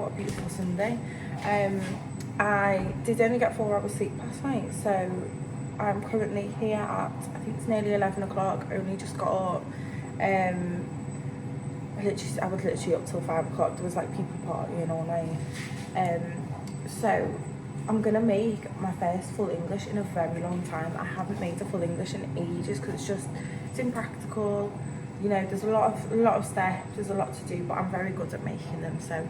what a beautiful Sunday. I did only get 4 hours sleep last night, so I'm currently here at, I think it's nearly 11 o'clock, only just got up. I was literally up till 5 o'clock. There was like people partying all night. So I'm gonna make my first full English in a very long time. I haven't made a full English in ages because it's impractical. You know, there's a lot of steps, there's a lot to do, but I'm very good at making them. So,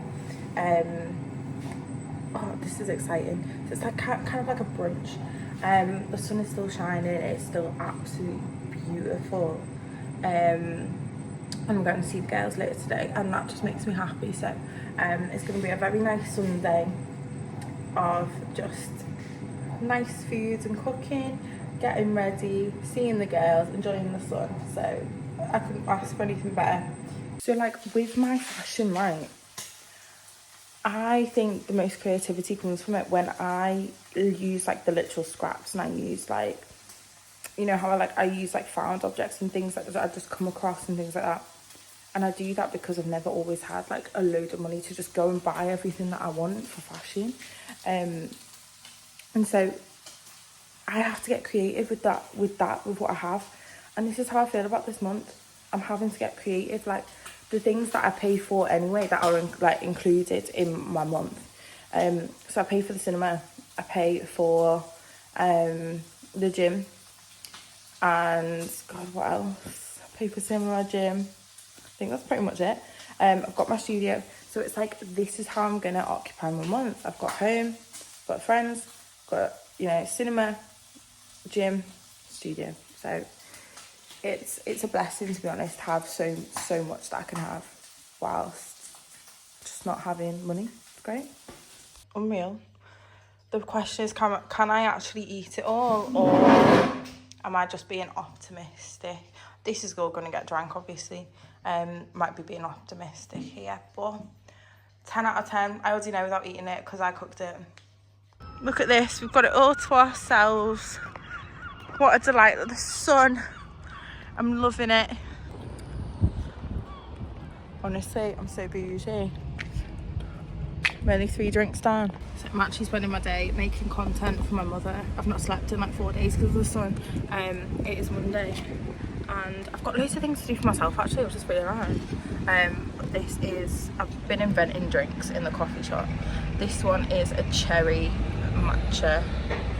oh, this is exciting. So it's like kind of like a brunch. The sun is still shining. It's still absolutely beautiful. And I'm going to see the girls later today, and that just makes me happy. So, it's going to be a very nice Sunday of just nice foods and cooking, getting ready, seeing the girls, enjoying the sun. So I couldn't ask for anything better. So like with my fashion, right, I think the most creativity comes from it when I use like the literal scraps, and I use like, you know how I use like found objects and things like that I just come across and things like that. And I do that because I've never always had like a load of money to just go and buy everything that I want for fashion. And so I have to get creative with what I have. And this is how I feel about this month. I'm having to get creative, like the things that I pay for anyway that are like included in my month. So I pay for the cinema, I pay for the gym, and God, what else? I pay for cinema, gym. I think that's pretty much it. I've got my studio, so it's like this is how I'm gonna occupy my month. I've got home, got friends, got, you know, cinema, gym, studio. So it's a blessing, to be honest, to have so much that I can have whilst just not having money. It's great. Unreal. The question is, can I actually eat it all, or am I just being optimistic? This is all going to get drank, obviously. Might be being optimistic here, but 10 out of 10. I already know without eating it because I cooked it. Look at this. We've got it all to ourselves. What a delight. The sun. I'm loving it. Honestly, I'm so bougie. I'm only 3 drinks down. So I'm actually spending my day making content for my mother. I've not slept in like 4 days because of the sun. It is Monday, and I've got loads of things to do for myself actually, which is really nice. But this is, I've been inventing drinks in the coffee shop. This one is a cherry matcha,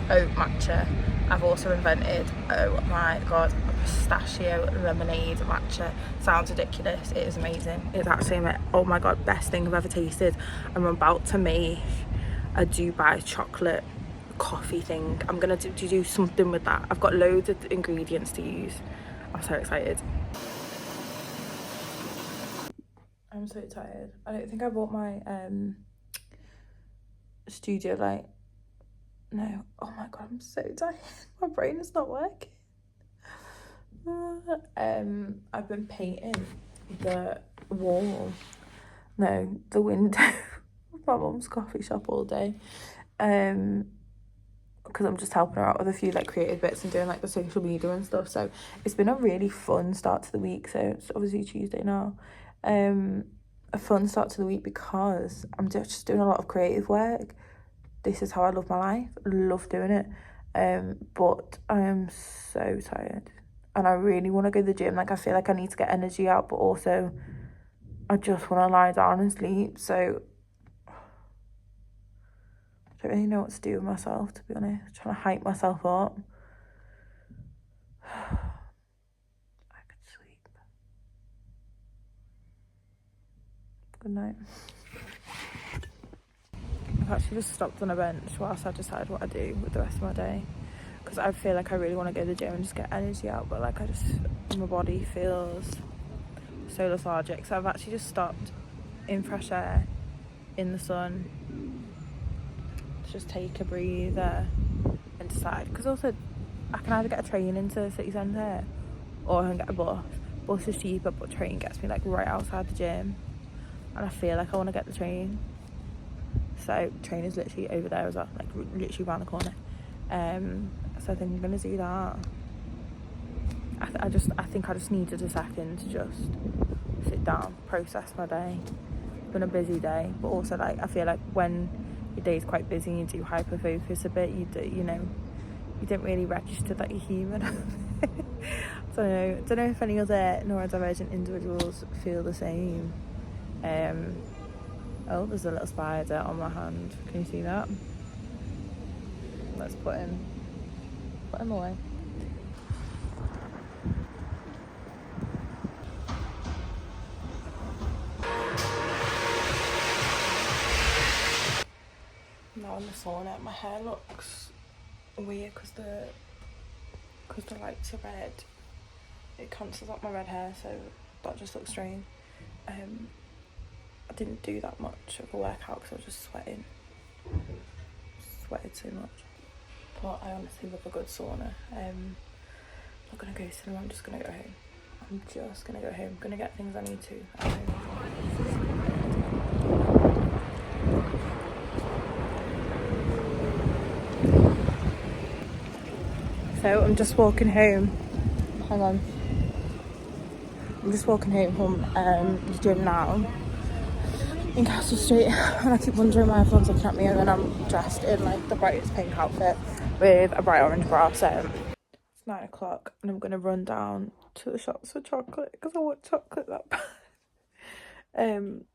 oat matcha. I've also invented, oh my god, a pistachio lemonade matcha. Sounds ridiculous, it is amazing. It's actually, oh my god, best thing I've ever tasted. I'm about to make a Dubai chocolate coffee thing. I'm gonna do something with that. I've got loads of ingredients to use. I'm so excited. I'm so tired. I don't think I bought my studio light. No. Oh my god, I'm so tired. My brain is not working. I've been painting the wall, no, the window of my mum's coffee shop all day. Because I'm just helping her out with a few like creative bits and doing like the social media and stuff. So it's been a really fun start to the week. So it's obviously Tuesday now. A fun start to the week because I'm just doing a lot of creative work. This is how I love my life. I love doing it. But I am so tired. And I really want to go to the gym. Like, I feel like I need to get energy out, but also I just want to lie down and sleep. So I don't really know what to do with myself, to be honest. I'm trying to hype myself up. I could sleep. Good night. I've actually just stopped on a bench whilst I decide what I do with the rest of my day, because I feel like I really want to go to the gym and just get energy out, but like my body feels so lethargic. So I've actually just stopped in fresh air, in the sun, to just take a breather and decide. Because also I can either get a train into the city centre or I can get a bus. Bus is cheaper, but train gets me like right outside the gym, and I feel like I want to get the train. So train is literally over there as well, like literally around the corner. So I think I'm gonna do that. I think I just needed a second to just sit down, process my day, It's been a busy day, but also like I feel like when your day is quite busy and you do hyper focus a bit, you don't really register that you're human. Don't know if any other neurodivergent individuals feel the same. Oh, there's a little spider on my hand. Can you see that? Let's put him away. Now in the sauna, my hair looks weird because the lights are red. It cancels out my red hair, so that just looks strange. I didn't do that much of a workout because I was just sweated so much. But I honestly love a good sauna. I'm not gonna go cinema, I'm just gonna go home. I'm gonna get things I need to at home. So I'm just walking home. Hang on. I'm just walking home from the gym now in Castle Street, and I keep wondering why everyone's looking at me, and then I'm dressed in like the brightest pink outfit with a bright orange bra. So it's 9 o'clock and I'm gonna run down to the shops for chocolate because I want chocolate that bad.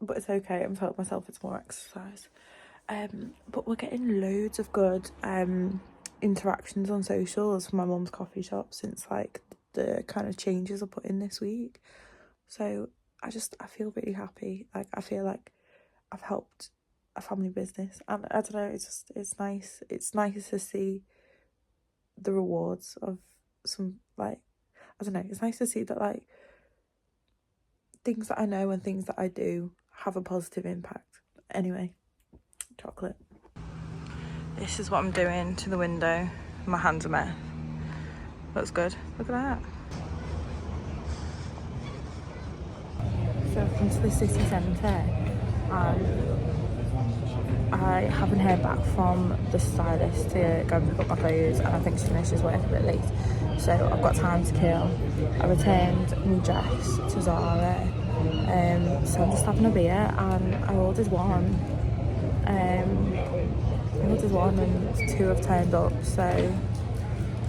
But it's okay, I'm telling myself it's more exercise. But we're getting loads of good interactions on socials from my mum's coffee shop since like the kind of changes I put in this week. So I feel really happy. Like I feel like I've helped a family business, and I don't know, it's nice. It's nice to see the rewards of some, like, I don't know, it's nice to see that like things that I know and things that I do have a positive impact. Anyway, chocolate. This is what I'm doing to the window. My hands are a mess. Looks good. Look at that. So I've come to the city centre and I haven't heard back from the stylist to go and pick up my clothes, and I think she finishes work a bit late. So I've got time to kill. I returned my dress to Zara. So I'm just having a beer, and I ordered one. And 2 have turned up, so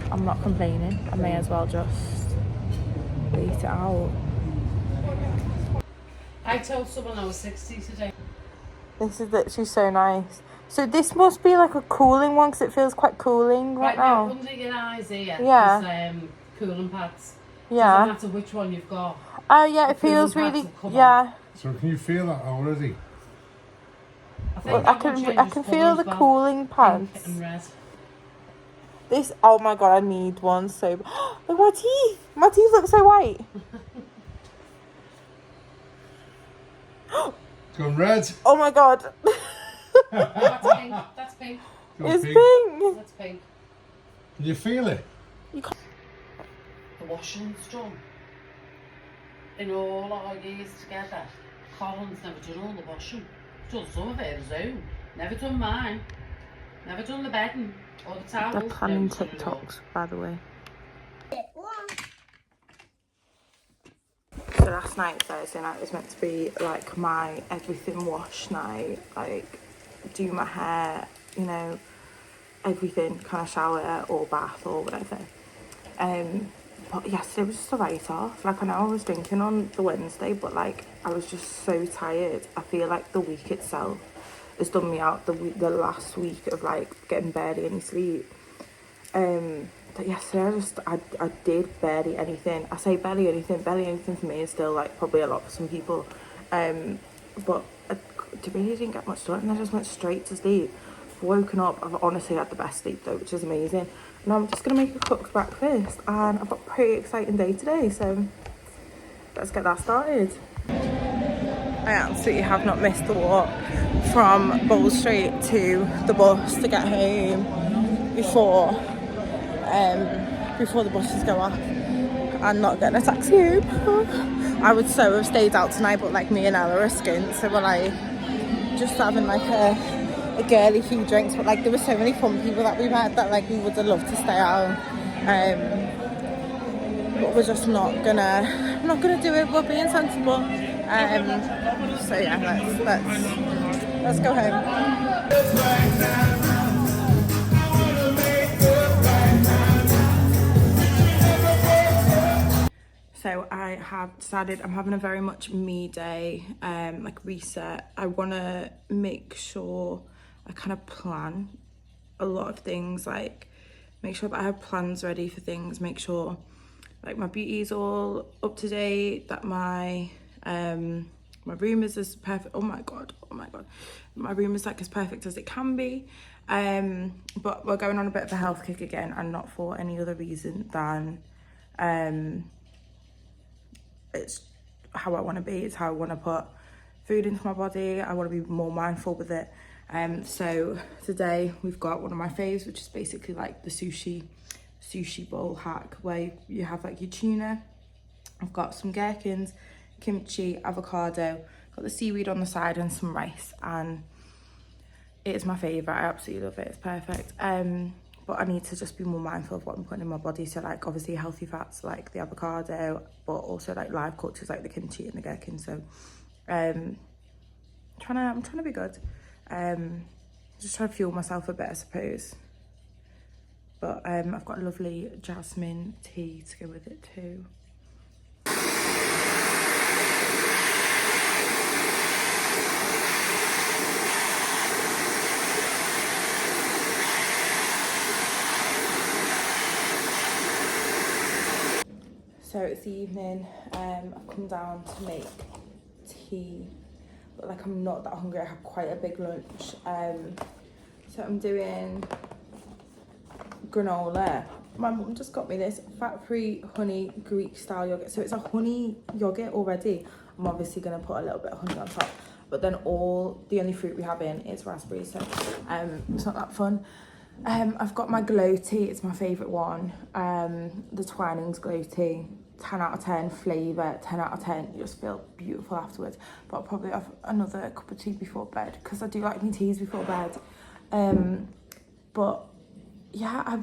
I'm not complaining. I may as well just wait it out. I told someone I was 60 today. This is literally so nice. So this must be like a cooling one because it feels quite cooling right now. Under your eyes here. Yeah. Cooling pads. Yeah. Doesn't matter which one you've got. Oh yeah, it feels really. Yeah. So can you feel that already? I can feel the cooling pads. Pink and red. This, oh my god, I need one so. Look, my teeth! My teeth look so white. Gone red. Oh my god. That's pink. That's pink. It's pink. That's pink. Can you feel it? The washing's done. In all our years together, Colin's never done all the washing. Done some of it his own. Never done mine. Never done the bedding or the towels. They're planning TikToks, by the way. So last night, Thursday night, was meant to be like my everything wash night. Like, do my hair, you know, everything, kind of shower or bath or whatever. But yesterday was just a write-off. Like, I know I was drinking on the Wednesday, but like I was just so tired. I feel like the week itself has done me out. The last week of like getting barely any sleep. But yesterday I did barely anything. I say barely anything for me is still like probably a lot for some people. But I really didn't get much done, and I just went straight to sleep. Woken up, I've honestly had the best sleep though, which is amazing. Now I'm just gonna make a cooked breakfast, and I've got a pretty exciting day today, so let's get that started. I absolutely have not missed the walk from Bowl Street to the bus to get home before the buses go off and not getting a taxi home. I would so have stayed out tonight, but like me and Ella are skint, so we're like just having like a girly few drinks, but like there were so many fun people that we met that like we would have loved to stay out, but we're just not gonna do it. We're being sensible. So yeah, let's go home. So I have decided I'm having a very much me day, like reset. I want to make sure I kind of plan a lot of things, like make sure that I have plans ready for things, make sure like my beauty is all up to date, that my room is as perfect. Oh my god, my room is like as perfect as it can be. But we're going on a bit of a health kick again, and not for any other reason than it's how I want to be, it's how I want to put food into my body. I want to be more mindful with it. So today we've got one of my faves, which is basically like the sushi bowl hack, where you have like your tuna. I've got some gherkins, kimchi, avocado, got the seaweed on the side and some rice, and it is my favourite. I absolutely love it, it's perfect. But I need to just be more mindful of what I'm putting in my body. So like obviously healthy fats like the avocado, but also like live cultures like the kimchi and the gherkin. So I'm trying to be good. Just trying to fuel myself a bit, I suppose. But I've got a lovely jasmine tea to go with it too. So it's the evening, I've come down to make tea, but like I'm not that hungry. I had quite a big lunch. So I'm doing granola. My mum just got me this fat-free honey Greek style yogurt. So it's a honey yogurt already. I'm obviously gonna put a little bit of honey on top, but then the only fruit we have in is raspberry, so it's not that fun. I've got my glow tea, it's my favourite one, the Twinings glow tea, 10 out of 10, flavour, 10 out of 10, you just feel beautiful afterwards. But I'll probably have another cup of tea before bed, because I do like my teas before bed. But yeah, I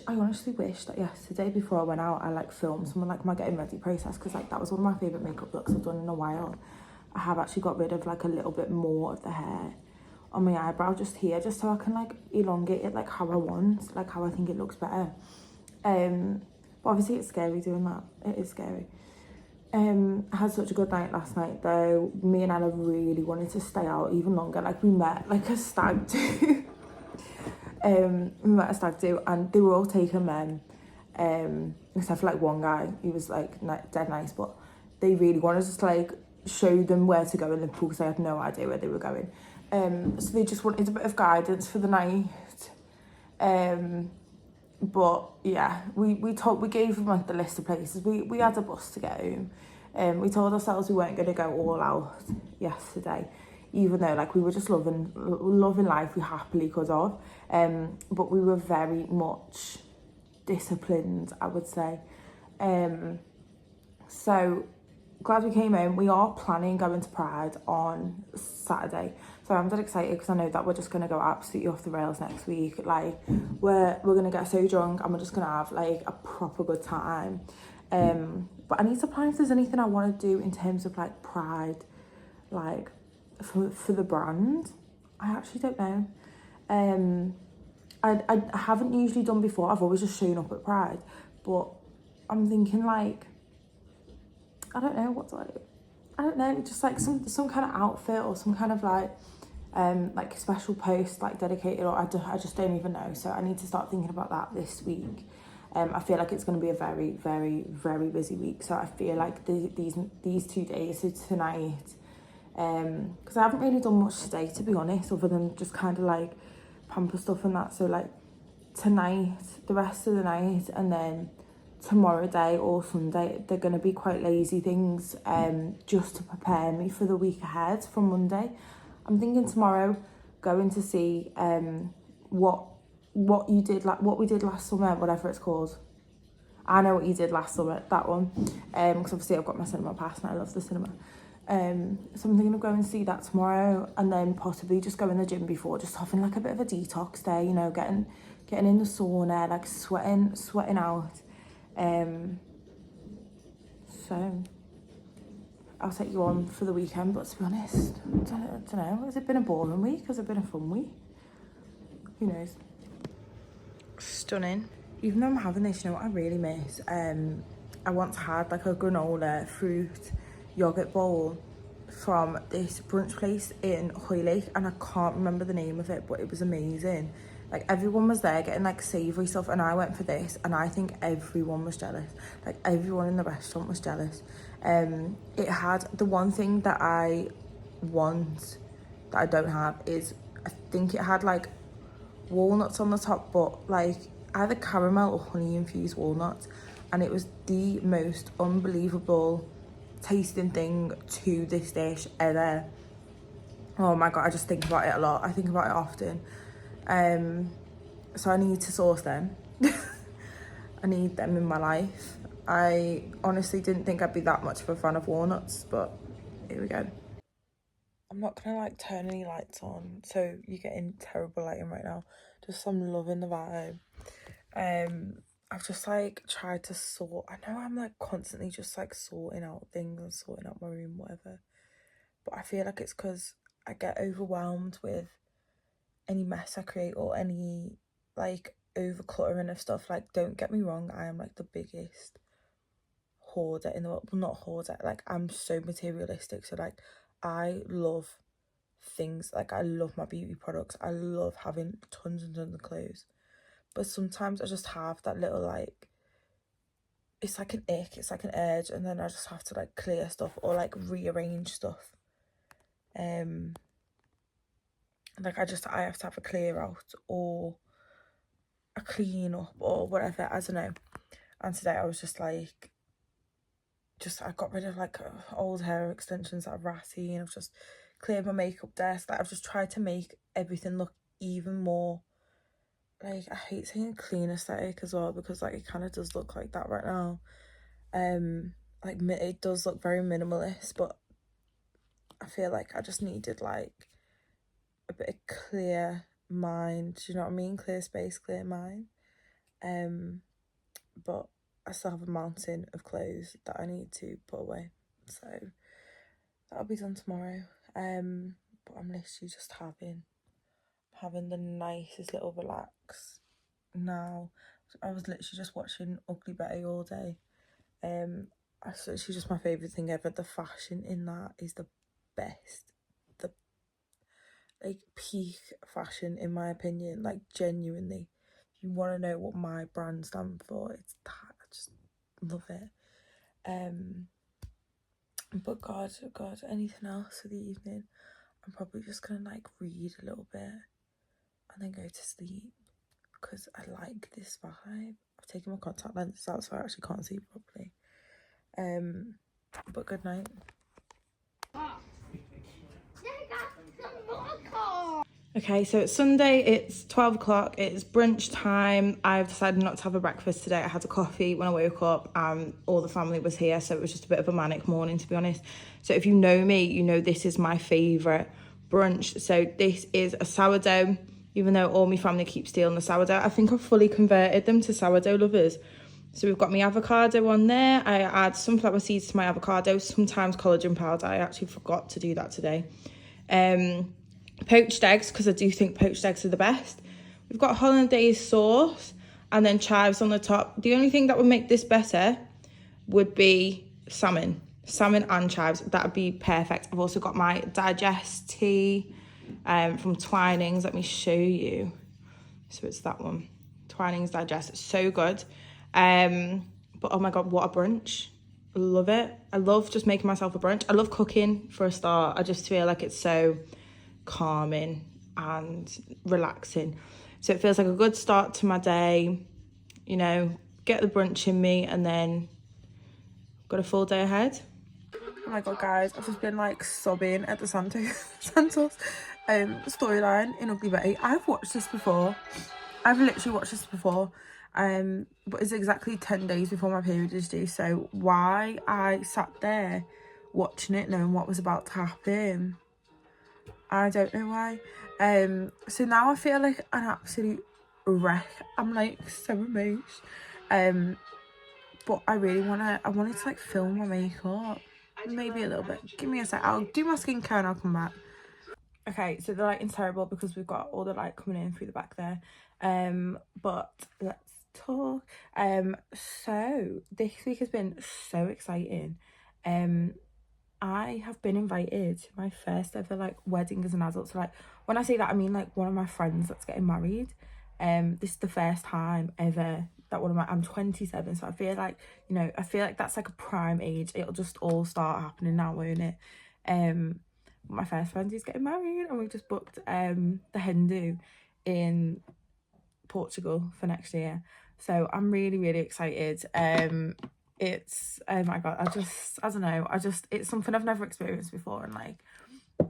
honestly wish that yesterday before I went out, I like filmed some of like my getting ready process, because like that was one of my favourite makeup looks I've done in a while. I have actually got rid of like a little bit more of the hair on my eyebrow just here, just so I can like elongate it like how I want, like how I think it looks better. But obviously it's scary doing that. It is scary. I had such a good night last night though. Me and Ella really wanted to stay out even longer. Like we met like a stag do. We met a stag do and they were all taking men, except for like one guy. He was like dead nice, but they really wanted us to like show them where to go in Liverpool, because I had no idea where they were going. So they just wanted a bit of guidance for the night. But yeah, we gave them like the list of places. We had a bus to get home. We told ourselves we weren't going to go all out yesterday, even though like we were just loving life. We happily could have. But we were very much disciplined, I would say. So glad we came home. We are planning going to Pride on Saturday, so I'm dead excited because I know that we're just gonna go absolutely off the rails next week. Like we're gonna get so drunk and we're just gonna have like a proper good time. But I need to plan if there's anything I want to do in terms of like Pride, like for the brand. I actually don't know. I haven't usually done before. I've always just shown up at Pride, but I'm thinking like, I don't know, what do I do? I don't know, just like some kind of outfit or some kind of like special post like dedicated, or I just don't even know. So I need to start thinking about that this week. I feel like it's going to be a very, very, very busy week. So I feel like these 2 days, so tonight, because I haven't really done much today, to be honest, other than just kind of like pamper stuff and that. So like tonight, the rest of the night, and then tomorrow day or Sunday, they're going to be quite lazy things, just to prepare me for the week ahead from Monday. I'm thinking tomorrow going to see what we did last summer, whatever it's called. I know what you did last summer, that one, because obviously I've got my cinema pass and I love the cinema. So I'm thinking of going and see that tomorrow, and then possibly just go in the gym before, just having like a bit of a detox day, you know, getting in the sauna, like sweating out. So I'll take you on for the weekend, but to be honest, I don't know. Has it been a boring week? Has it been a fun week? Who knows? Stunning. Even though I'm having this, you know what I really miss? I once had like a granola fruit yogurt bowl from this brunch place in Hoylake, and I can't remember the name of it, but it was amazing. Like everyone was there getting like savoury stuff, and I went for this, and I think everyone was jealous. Like everyone in the restaurant was jealous. It had the one thing that I want that I don't have is, I think it had like walnuts on the top, but like either caramel or honey infused walnuts, and it was the most unbelievable tasting thing to this dish ever. Oh my god, I just think about it a lot. I think about it often. So I need to source them. I need them in my life. I honestly didn't think I'd be that much of a fan of walnuts, but here we go. I'm not gonna like turn any lights on, so you're getting terrible lighting right now. Just I'm loving the vibe. I've just like tried to sort. I know I'm like constantly just like sorting out things and sorting out my room, whatever. But I feel like it's because I get overwhelmed with any mess I create or any like over cluttering of stuff. Like, don't get me wrong, I am like the biggest hoarder in the world. Well, not hoarder, like I'm so materialistic, so like I love things, like I love my beauty products, I love having tons and tons of clothes, but sometimes I just have that little like, it's like an ick, it's like an urge, and then I just have to like clear stuff or like rearrange stuff. Like I have to have a clear out or a clean up or whatever, I don't know. And today I was just like, I got rid of like old hair extensions that are ratty, and I've just cleared my makeup desk. Like I've just tried to make everything look even more, like, I hate saying clean aesthetic as well, because like it kind of does look like that right now. Like it does look very minimalist, but I feel like I just needed like a bit of clear mind, do you know what I mean? Clear space, clear mind. But I still have a mountain of clothes that I need to put away, so that'll be done tomorrow. But I'm literally just having the nicest little relax now. I was literally just watching Ugly Betty all day. She's just my favourite thing ever. The fashion in that is the best. The like peak fashion in my opinion. Like genuinely, if you want to know what my brand stands for, it's that. I just love it. But God, anything else for the evening? I'm probably just gonna like read a little bit and then go to sleep, because I like this vibe. I've taken my contact lenses out so I actually can't see properly. But good night. Okay, so it's Sunday, it's 12 o'clock, it's brunch time. I've decided not to have a breakfast today. I had a coffee when I woke up, and all the family was here, so it was just a bit of a manic morning, to be honest. So if you know me, you know this is my favourite brunch. So this is a sourdough, even though all my family keeps stealing the sourdough. I think I've fully converted them to sourdough lovers. So we've got my avocado on there. I add sunflower seeds to my avocado, sometimes collagen powder. I actually forgot to do that today. Poached eggs, because I do think poached eggs are the best. We've got hollandaise sauce and then chives on the top. The only thing that would make this better would be salmon and chives. That would be perfect. I've also got my digest tea from Twinings. Let me show you. So it's that one, Twinings Digest. It's so good. But oh my god, what a brunch. Love it. I love just making myself a brunch. I love cooking for a start. I just feel like it's so calming and relaxing, so it feels like a good start to my day, you know, get the brunch in me, and then got a full day ahead. Oh my god guys, I've just been like sobbing at the Santos storyline in Ugly Betty. I've watched this before, I've literally watched this before, but it's exactly 10 days before my period is due, so why I sat there watching it knowing what was about to happen, I don't know why. So now I feel like an absolute wreck. I'm like so emotional. But I wanted to like film my makeup. maybe a little bit. Give me a sec. I'll do my skincare and I'll come back. Okay, so the lighting's terrible because we've got all the light coming in through the back there. But let's talk. So this week has been so exciting. I have been invited to my first ever like wedding as an adult. So like when I say that, I mean like one of my friends that's getting married. This is the first time ever that I'm 27, so I feel like, you know, I feel like that's like a prime age. It'll just all start happening now, won't it? My first friend is getting married and we just booked the hen do in Portugal for next year. So I'm really, really excited. It's, oh my god, I don't know, it's something I've never experienced before, and like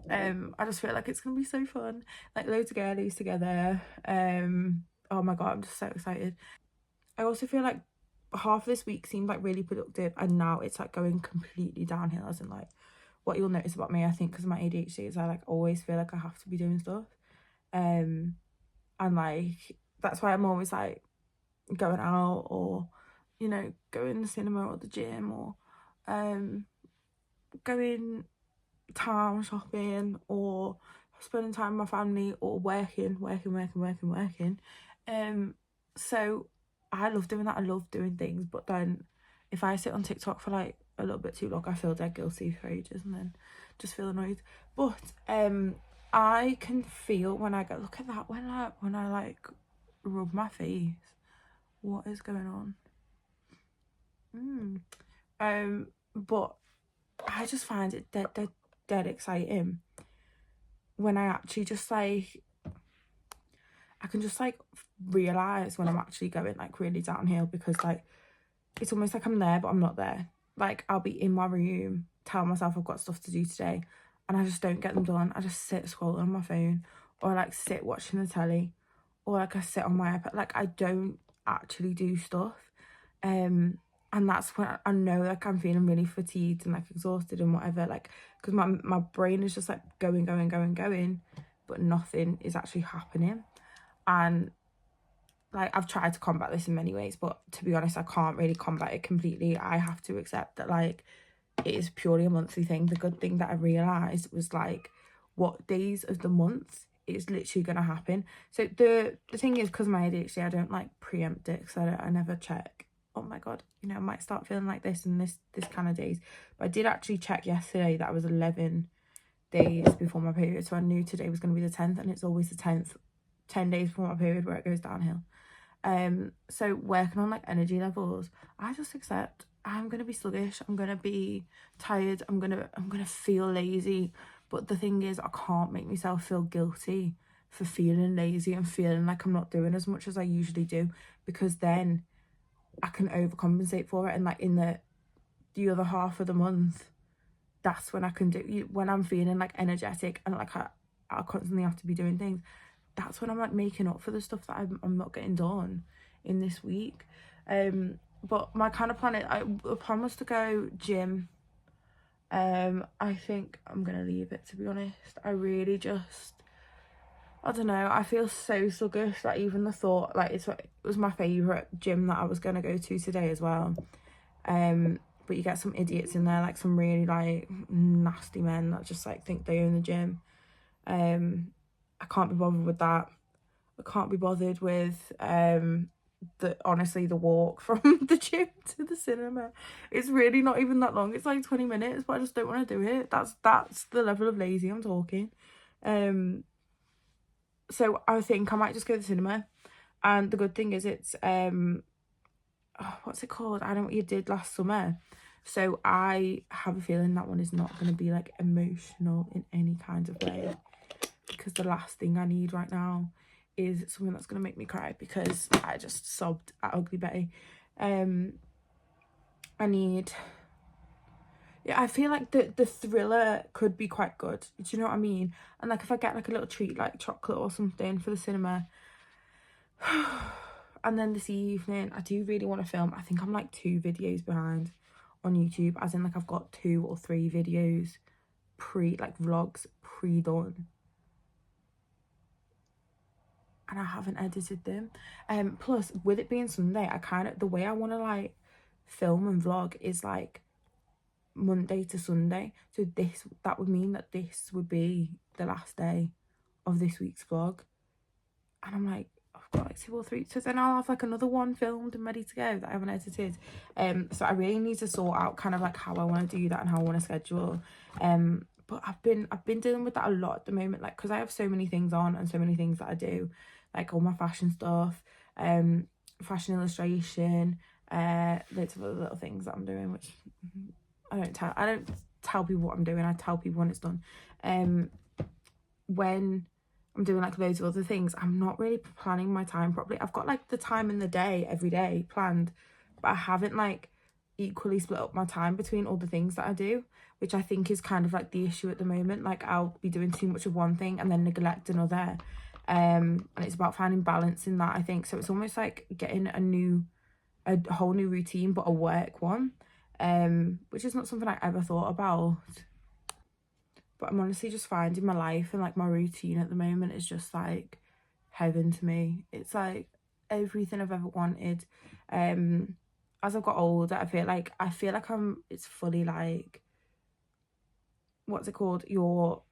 I just feel like it's gonna be so fun, like loads of girlies together. Oh my god, I'm just so excited. I also feel like half of this week seemed like really productive, and now it's like going completely downhill, as in like what you'll notice about me, I think, because of my ADHD, is I like always feel like I have to be doing stuff, and like that's why I'm always like going out, or you know, going to the cinema or the gym, or going town shopping, or spending time with my family, or working. So I love doing that. I love doing things, but then if I sit on TikTok for like a little bit too long, I feel dead guilty for ages and then just feel annoyed. But I can feel when I go, look at that, when I like rub my face, what is going on? But I just find it dead exciting when I actually just like, I can just like realize when I'm actually going like really downhill, because like it's almost like I'm there but I'm not there. Like I'll be in my room, tell myself I've got stuff to do today, and I just don't get them done. I just sit scrolling on my phone, or like sit watching the telly, or like I sit on my iPad. Like I don't actually do stuff. And that's when I know like I'm feeling really fatigued and like exhausted and whatever, like because my brain is just like going, but nothing is actually happening. And like I've tried to combat this in many ways, but to be honest, I can't really combat it completely. I have to accept that like it is purely a monthly thing. The good thing that I realized was like what days of the month it's literally gonna happen. So the thing is, because my ADHD, I don't like preempt it, because I never check, oh my god, you know, I might start feeling like this and this kind of days. But I did actually check yesterday that I was 11 days before my period, so I knew today was going to be the 10th, and it's always the 10th, 10 days before my period, where it goes downhill. So working on like energy levels, I just accept I'm gonna be sluggish, I'm gonna be tired, I'm gonna feel lazy. But the thing is, I can't make myself feel guilty for feeling lazy and feeling like I'm not doing as much as I usually do, because then I can overcompensate for it. And like in the other half of the month, that's when I can do, when I'm feeling like energetic and like I constantly have to be doing things, that's when I'm like making up for the stuff that I'm not getting done in this week. But my kind of plan is, I promised to go gym. I think I'm gonna leave it, to be honest. I really just, I don't know, I feel so sluggish that even the thought, like it was my favourite gym that I was gonna go to today as well. But you get some idiots in there, like some really like nasty men that just like think they own the gym. I can't be bothered with that. I can't be bothered with honestly the walk from the gym to the cinema. It's really not even that long. It's like 20 minutes, but I just don't want to do it. That's the level of lazy I'm talking. So I think I might just go to the cinema. And the good thing is it's what's it called? I know what you did last summer. So I have a feeling that one is not going to be like emotional in any kind of way, because the last thing I need right now is something that's going to make me cry, because I just sobbed at Ugly Betty. I feel like the thriller could be quite good. Do you know what I mean? And like if I get like a little treat like chocolate or something for the cinema, and then this evening I do really want to film. I think I'm like 2 videos behind on YouTube, as in like I've got 2 or 3 videos vlogs pre-done, and I haven't edited them. Plus with it being Sunday, I kind of, the way I want to like film and vlog is like Monday to Sunday. So that would mean that this would be the last day of this week's vlog. And I'm like, I've got like 2 or 3, so then I'll have like another one filmed and ready to go that I haven't edited. So I really need to sort out kind of like how I want to do that and how I want to schedule. But I've been dealing with that a lot at the moment, like because I have so many things on and so many things that I do, like all my fashion stuff, fashion illustration, loads of other little things that I'm doing, which I don't tell people what I'm doing. I tell people when it's done. When I'm doing like loads of other things, I'm not really planning my time properly. I've got like the time in the day every day planned, but I haven't like equally split up my time between all the things that I do, which I think is kind of like the issue at the moment. Like I'll be doing too much of one thing and then neglect another, and it's about finding balance in that, I think. So it's almost like getting a whole new routine, but a work one, which is not something I ever thought about. But I'm honestly just finding my life and like my routine at the moment is just like heaven to me. It's like everything I've ever wanted. As I've got older, I feel like it's fully like, what's it called? Your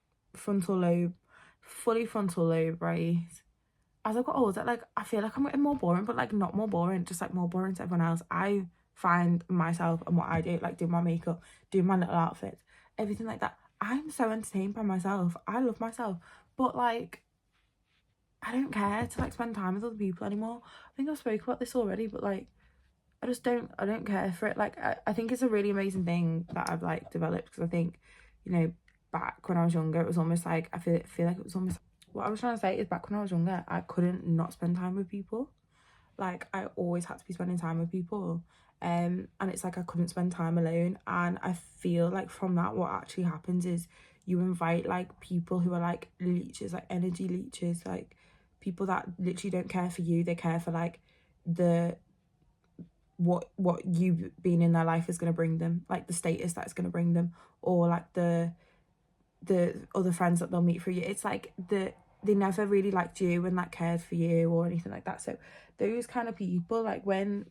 fully frontal lobe, right? As I've got older, like I feel like I'm getting more boring, but like not more boring, just like more boring to everyone else. I find myself and what I do, like doing my makeup, doing my little outfits, everything like that. I'm so entertained by myself. I love myself, but like I don't care to like spend time with other people anymore. I think I've spoke about this already, but like I don't care for it. Like I think it's a really amazing thing that I've like developed, because I think, you know, back when I was younger, it was almost like I feel like it was almost, what I was trying to say is, back when I was younger, I couldn't not spend time with people. Like I always had to be spending time with people, and it's like I couldn't spend time alone. And I feel like from that, what actually happens is you invite like people who are like leeches, like energy leeches, like people that literally don't care for you. They care for like what you being in their life is going to bring them, like the status that it's going to bring them, or like the other friends that they'll meet through you. It's like they never really liked you and like cared for you or anything like that. So those kind of people, like when,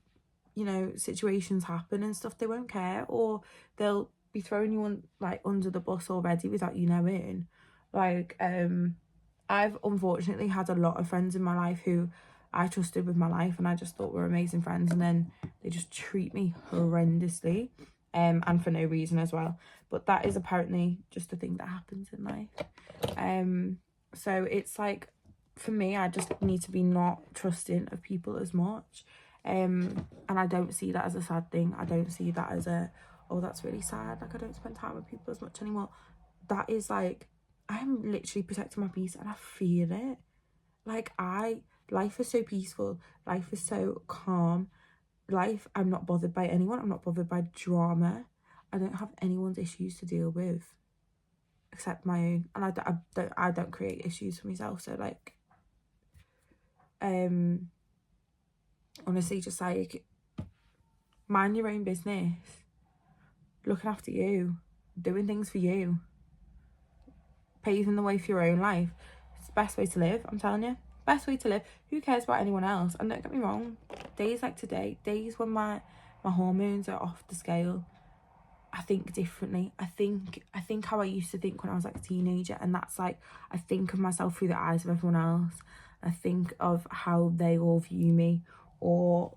you know, situations happen and stuff, they won't care, or they'll be throwing you on like under the bus already without you knowing. Like I've unfortunately had a lot of friends in my life who I trusted with my life and I just thought were amazing friends, and then they just treat me horrendously, and for no reason as well. But that is apparently just a thing that happens in life. So it's like, for me, I just need to be not trusting of people as much, and I don't see that as a sad thing. I don't see that as a, oh, that's really sad, like I don't spend time with people as much anymore. That is like, I am literally protecting my peace, and I feel it. Like life is so peaceful, life is so calm, I'm not bothered by anyone, I'm not bothered by drama, I don't have anyone's issues to deal with except my own, and I don't create issues for myself. So like honestly, just like mind your own business, looking after you, doing things for you, paving the way for your own life. It's the best way to live, I'm telling you. Best way to live. Who cares about anyone else? And don't get me wrong, days like today, days when my hormones are off the scale, I think differently. I think how I used to think when I was like a teenager, and that's like, I think of myself through the eyes of everyone else. I think of how they all view me, or,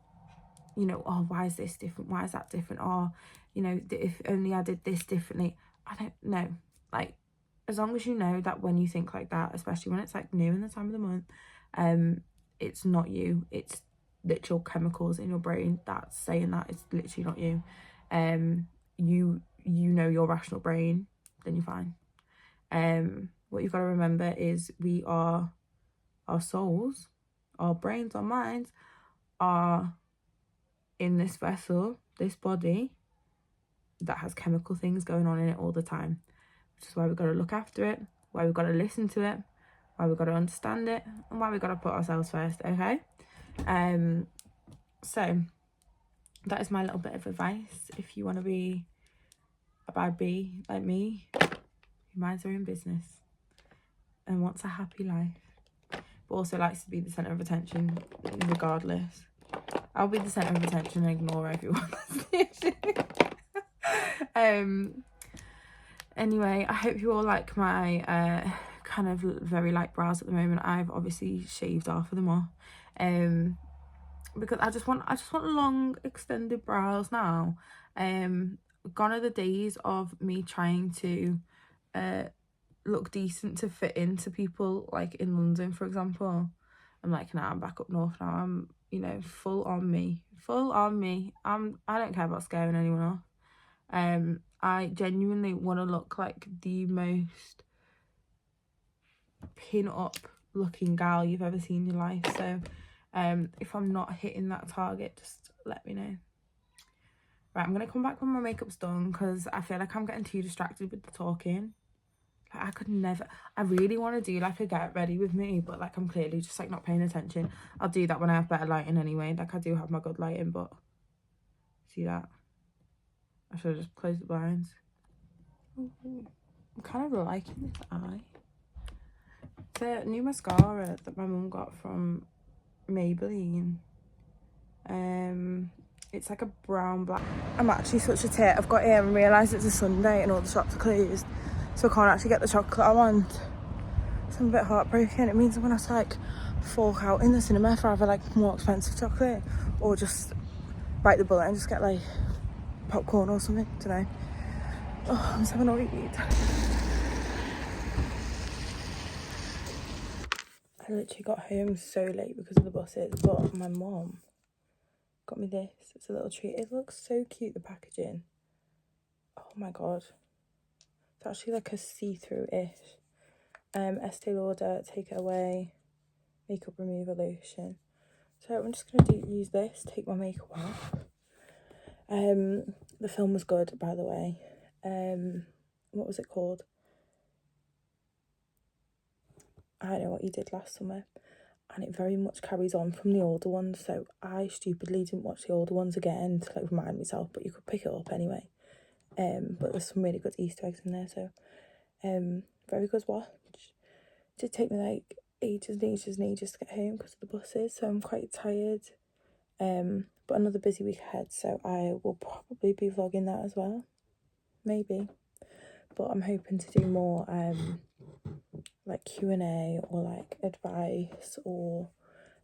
you know, oh, why is this different? Why is that different? Or, you know, if only I did this differently. I don't know. Like, as long as you know that when you think like that, especially when it's like new in the time of the month, it's not you. It's literal chemicals in your brain that's saying that. It's literally not you. You know your rational brain, then you're fine. What you've got to remember is our souls, our brains, our minds are in this vessel, this body that has chemical things going on in it all the time, which is why we've got to look after it, why we've got to listen to it, why we've got to understand it, and why we've got to put ourselves first. Okay, so that is my little bit of advice. If you want to be a bad bee like me, who minds their own business and wants a happy life, but also likes to be the centre of attention regardless, I'll be the centre of attention and ignore everyone. Anyway, I hope you all like my kind of very light brows at the moment. I've obviously shaved half of them off, because I just want long extended brows now. Gone are the days of me trying to look decent to fit into people, like in London, for example. I'm like, nah, I'm back up north now. I'm, you know, full on me. I don't care about scaring anyone off. I genuinely want to look like the most pin up looking gal you've ever seen in your life. So if I'm not hitting that target, just let me know. Right, I'm gonna come back when my makeup's done, because I feel like I'm getting too distracted with the talking. Like, I could never, I really want to do like a get ready with me, but like I'm clearly just like not paying attention. I'll do that when I have better lighting anyway. Like, I do have my good lighting, but see that? I should have just closed the blinds. Ooh, I'm kind of liking this eye. It's a new mascara that my mum got from Maybelline. It's like a brown black. I'm actually such a tit. I've got here and realised it's a Sunday and all the shops are closed, so I can't actually get the chocolate I want. So I'm a bit heartbroken. It means I'm gonna have to like fork out in the cinema for either like more expensive chocolate or just bite the bullet and just get like popcorn or something. Don't know. Oh, I'm so annoyed. I literally got home so late because of the buses, but my mom got me this. It's a little treat. It looks so cute, the packaging. Oh my god. It's actually like a see-through-ish. Estee Lauder Take It Away makeup remover lotion. So I'm just gonna use this, take my makeup off. The film was good, by the way. What was it called? I don't know What You Did Last Summer. And it very much carries on from the older ones, so I stupidly didn't watch the older ones again to like remind myself, but you could pick it up anyway. But there's some really good Easter eggs in there, so very good watch. It did take me like ages to get home because of the buses, so I'm quite tired. But another busy week ahead, so I will probably be vlogging that as well, maybe. But I'm hoping to do more like Q&A or like advice or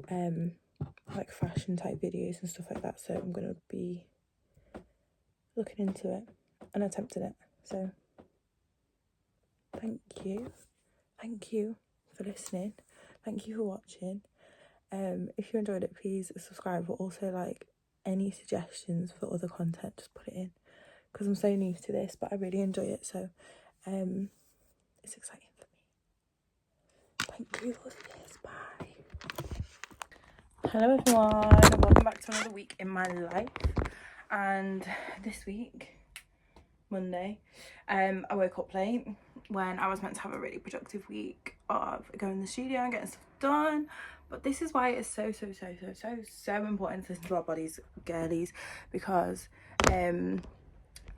like fashion type videos and stuff like that, so I'm gonna be looking into it and attempting it. So thank you for listening, thank you for watching. If you enjoyed it, please subscribe, but also like any suggestions for other content, just put it in, because I'm so new to this, but I really enjoy it, so it's exciting for me. Thank you for this. Bye. Hello everyone, welcome back to another week in my life. And this week, Monday, I woke up late when I was meant to have a really productive week of going to the studio and getting stuff done. But this is why it's so important to listen to our bodies, girlies, because I'm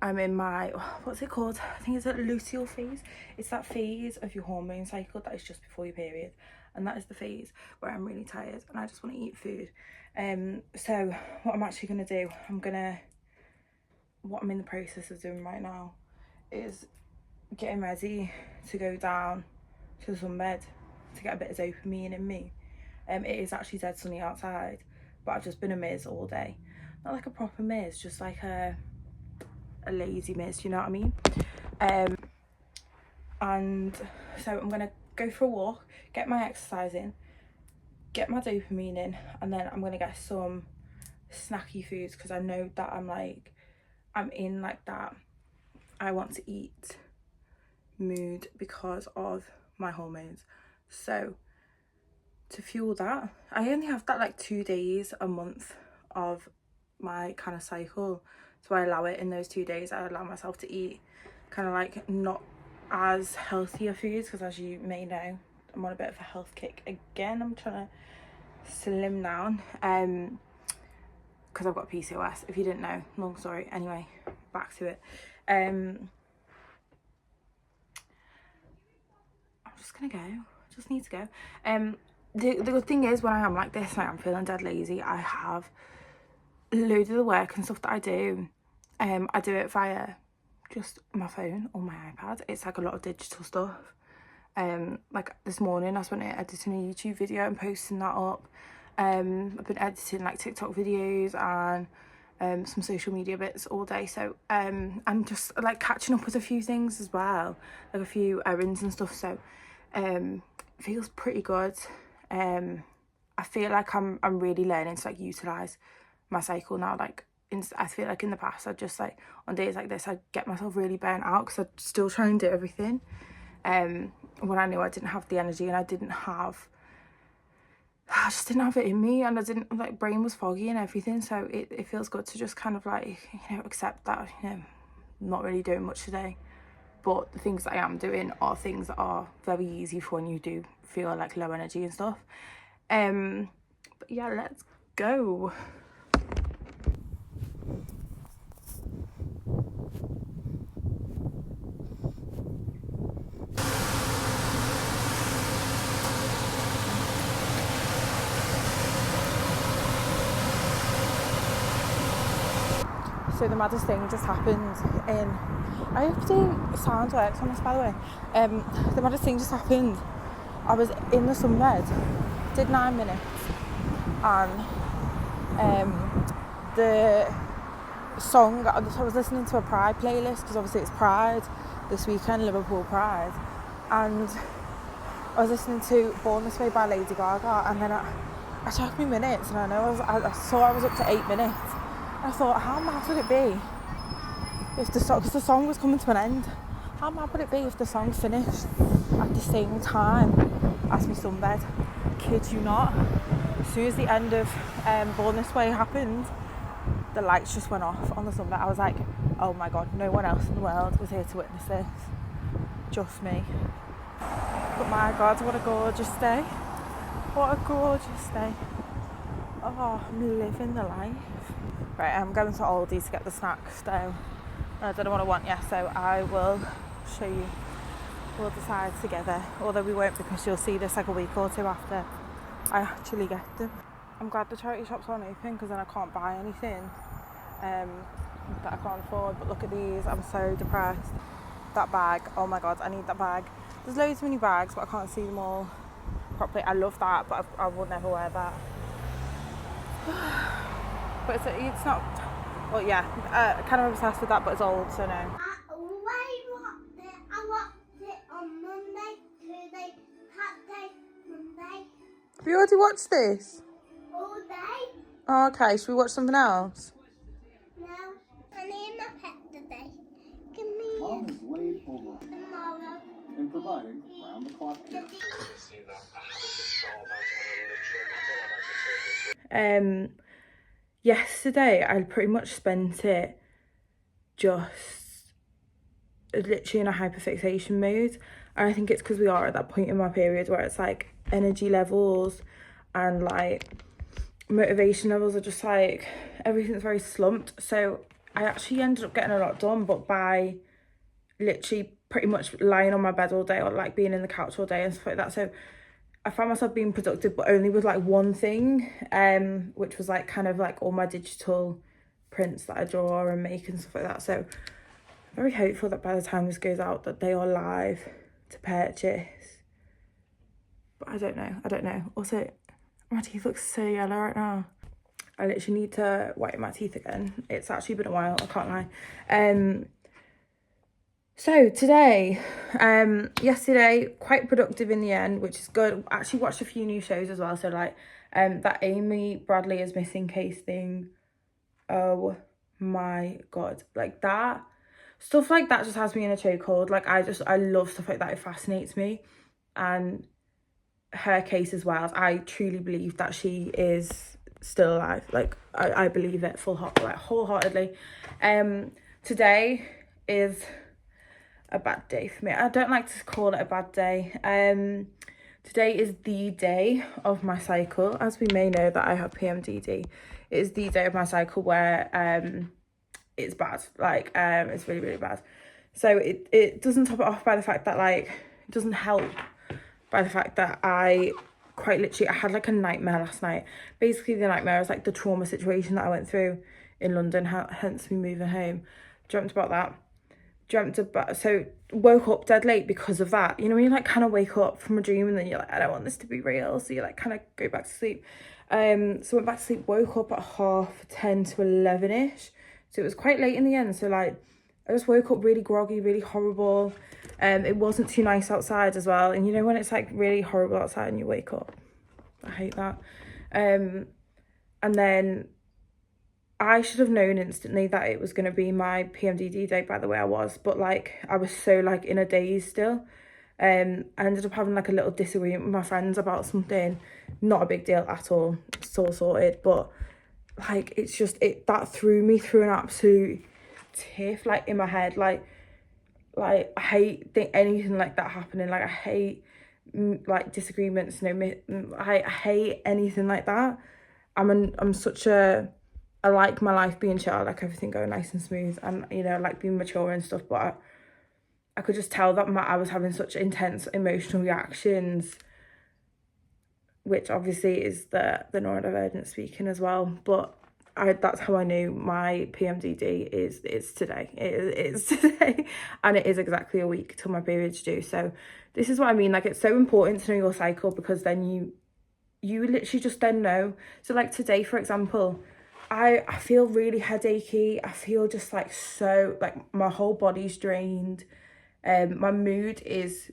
in my, what's it called? I think it's a luteal phase. It's that phase of your hormone cycle that is just before your period. And that is the phase where I'm really tired and I just want to eat food. So what I'm actually going to do, what I'm in the process of doing right now is getting ready to go down to the sunbed to get a bit of dopamine in me. It is actually dead sunny outside, but I've just been a miz all day. Not like a proper miz, just like a lazy miz, you know what I mean? And so I'm gonna go for a walk, get my exercise in, get my dopamine in, and then I'm gonna get some snacky foods, because I know that I'm in like that I want to eat mood because of my hormones. So to fuel that, I only have that like 2 days a month of my kind of cycle, so I allow it in those 2 days. I allow myself to eat kind of like not as healthier foods, because as you may know, I'm on a bit of a health kick again. I'm trying to slim down because I've got PCOS, if you didn't know. Long story. Anyway, back to it. I'm just gonna go, just need to go. The good thing is, when I am like this, like I'm feeling dead lazy, I have loads of the work and stuff that I do it via just my phone or my iPad. It's like a lot of digital stuff. Like this morning I spent editing a YouTube video and posting that up. I've been editing like TikTok videos and some social media bits all day, so I'm just like catching up with a few things as well, like a few errands and stuff, so it feels pretty good. I feel like I'm really learning to like utilize my cycle now. Like I feel like in the past I just like on days like this I'd get myself really burnt out because I'd still try and do everything when I knew I didn't have the energy and I just didn't have it in me, and I didn't, like, brain was foggy and everything, so it feels good to just kind of like, you know, accept that, you know, I'm not really doing much today, but the things that I am doing are things that are very easy for when you do feel like low energy and stuff. But yeah, let's go. So the maddest thing just happened in, I hope the sound works on this, by the way. The maddest thing just happened. I was in the sunbed, did 9 minutes, and the song, I was listening to a Pride playlist, because obviously it's Pride this weekend, Liverpool Pride, and I was listening to Born This Way by Lady Gaga, and then I took me minutes, and I saw I was up to 8 minutes. I thought, how mad would it be if because the song was coming to an end, how mad would it be if the song finished at the same time as my sunbed? Kid you not. As soon as the end of Born This Way happened, the lights just went off on the sunbed. I was like, oh my god, no one else in the world was here to witness this, just me. But my god, what a gorgeous day. What a gorgeous day. Oh, I'm living the life. Right, I'm going to Aldi to get the snacks, so I don't know what I want yet, so I will show you. We'll decide together, although we won't, because you'll see this like a week or two after I actually get them. I'm glad the charity shops aren't open, because then I can't buy anything that I can't afford. But look at these, I'm so depressed. That bag, oh my god, I need that bag. There's loads of mini bags, but I can't see them all properly. I love that, but I would never wear that. But it's not, well yeah, kind of obsessed with that, but it's old, so no. I watched it on Monday, Tuesday, Saturday, Monday. Have you already watched this? All day? Oh, okay, should we watch something else? No. I need my pet today. Give me Mom is laid over tomorrow. and providing round-the-clock care. Yesterday I pretty much spent it just literally in a hyperfixation mode, and I think it's because we are at that point in my period where it's like energy levels and like motivation levels are just like, everything's very slumped. So I actually ended up getting a lot done, but by literally pretty much lying on my bed all day, or like being in the couch all day and stuff like that. So I found myself being productive, but only with like one thing, which was like kind of like all my digital prints that I draw and make and stuff like that. So I'm very hopeful that by the time this goes out that they are live to purchase. But I don't know. Also, my teeth look so yellow right now. I literally need to whiten my teeth again. It's actually been a while, I can't lie. So today, yesterday, quite productive in the end, which is good. Actually watched a few new shows as well. So like that Amy Bradley is Missing case thing. Oh my god, like that. Stuff like that just has me in a chokehold. Like I love stuff like that. It fascinates me. And her case as well. I truly believe that she is still alive. Like I believe it wholeheartedly. Today is a bad day for me. I don't like to call it a bad day. Today is the day of my cycle. As we may know that I have PMDD. It is the day of my cycle where it's bad. Like it's really, really bad. So it doesn't top it off by the fact that like, it doesn't help by the fact that I quite literally, I had like a nightmare last night. Basically the nightmare was like the trauma situation that I went through in London, hence me moving home. Dreamt about that. so woke up dead late because of that. You know, when you like kind of wake up from a dream and then you're like, I don't want this to be real, so you like kind of go back to sleep. So went back to sleep, woke up at 10:30 to 11ish, so it was quite late in the end. So like I just woke up really groggy, really horrible. It wasn't too nice outside as well, and you know when it's like really horrible outside and you wake up, I hate that. And then I should have known instantly that it was going to be my PMDD day by the way I was, but like I was so like in a daze still. I ended up having like a little disagreement with my friends about something, not a big deal at all, it's all sorted, but like it's just that threw me through an absolute tiff, like in my head, like I hate anything like that happening. Like I hate like disagreements, I hate anything like that. I'm such a, I like my life being chill, like everything going nice and smooth, and you know, like being mature and stuff, but I could just tell that I was having such intense emotional reactions, which obviously is the neurodivergent speaking as well. But that's how I knew my PMDD is today. It's today, and it is exactly a week till my period's due. So this is what I mean. Like it's so important to know your cycle, because then you literally just then know. So like today, for example, I feel really headachy. I feel just like so like my whole body's drained. My mood is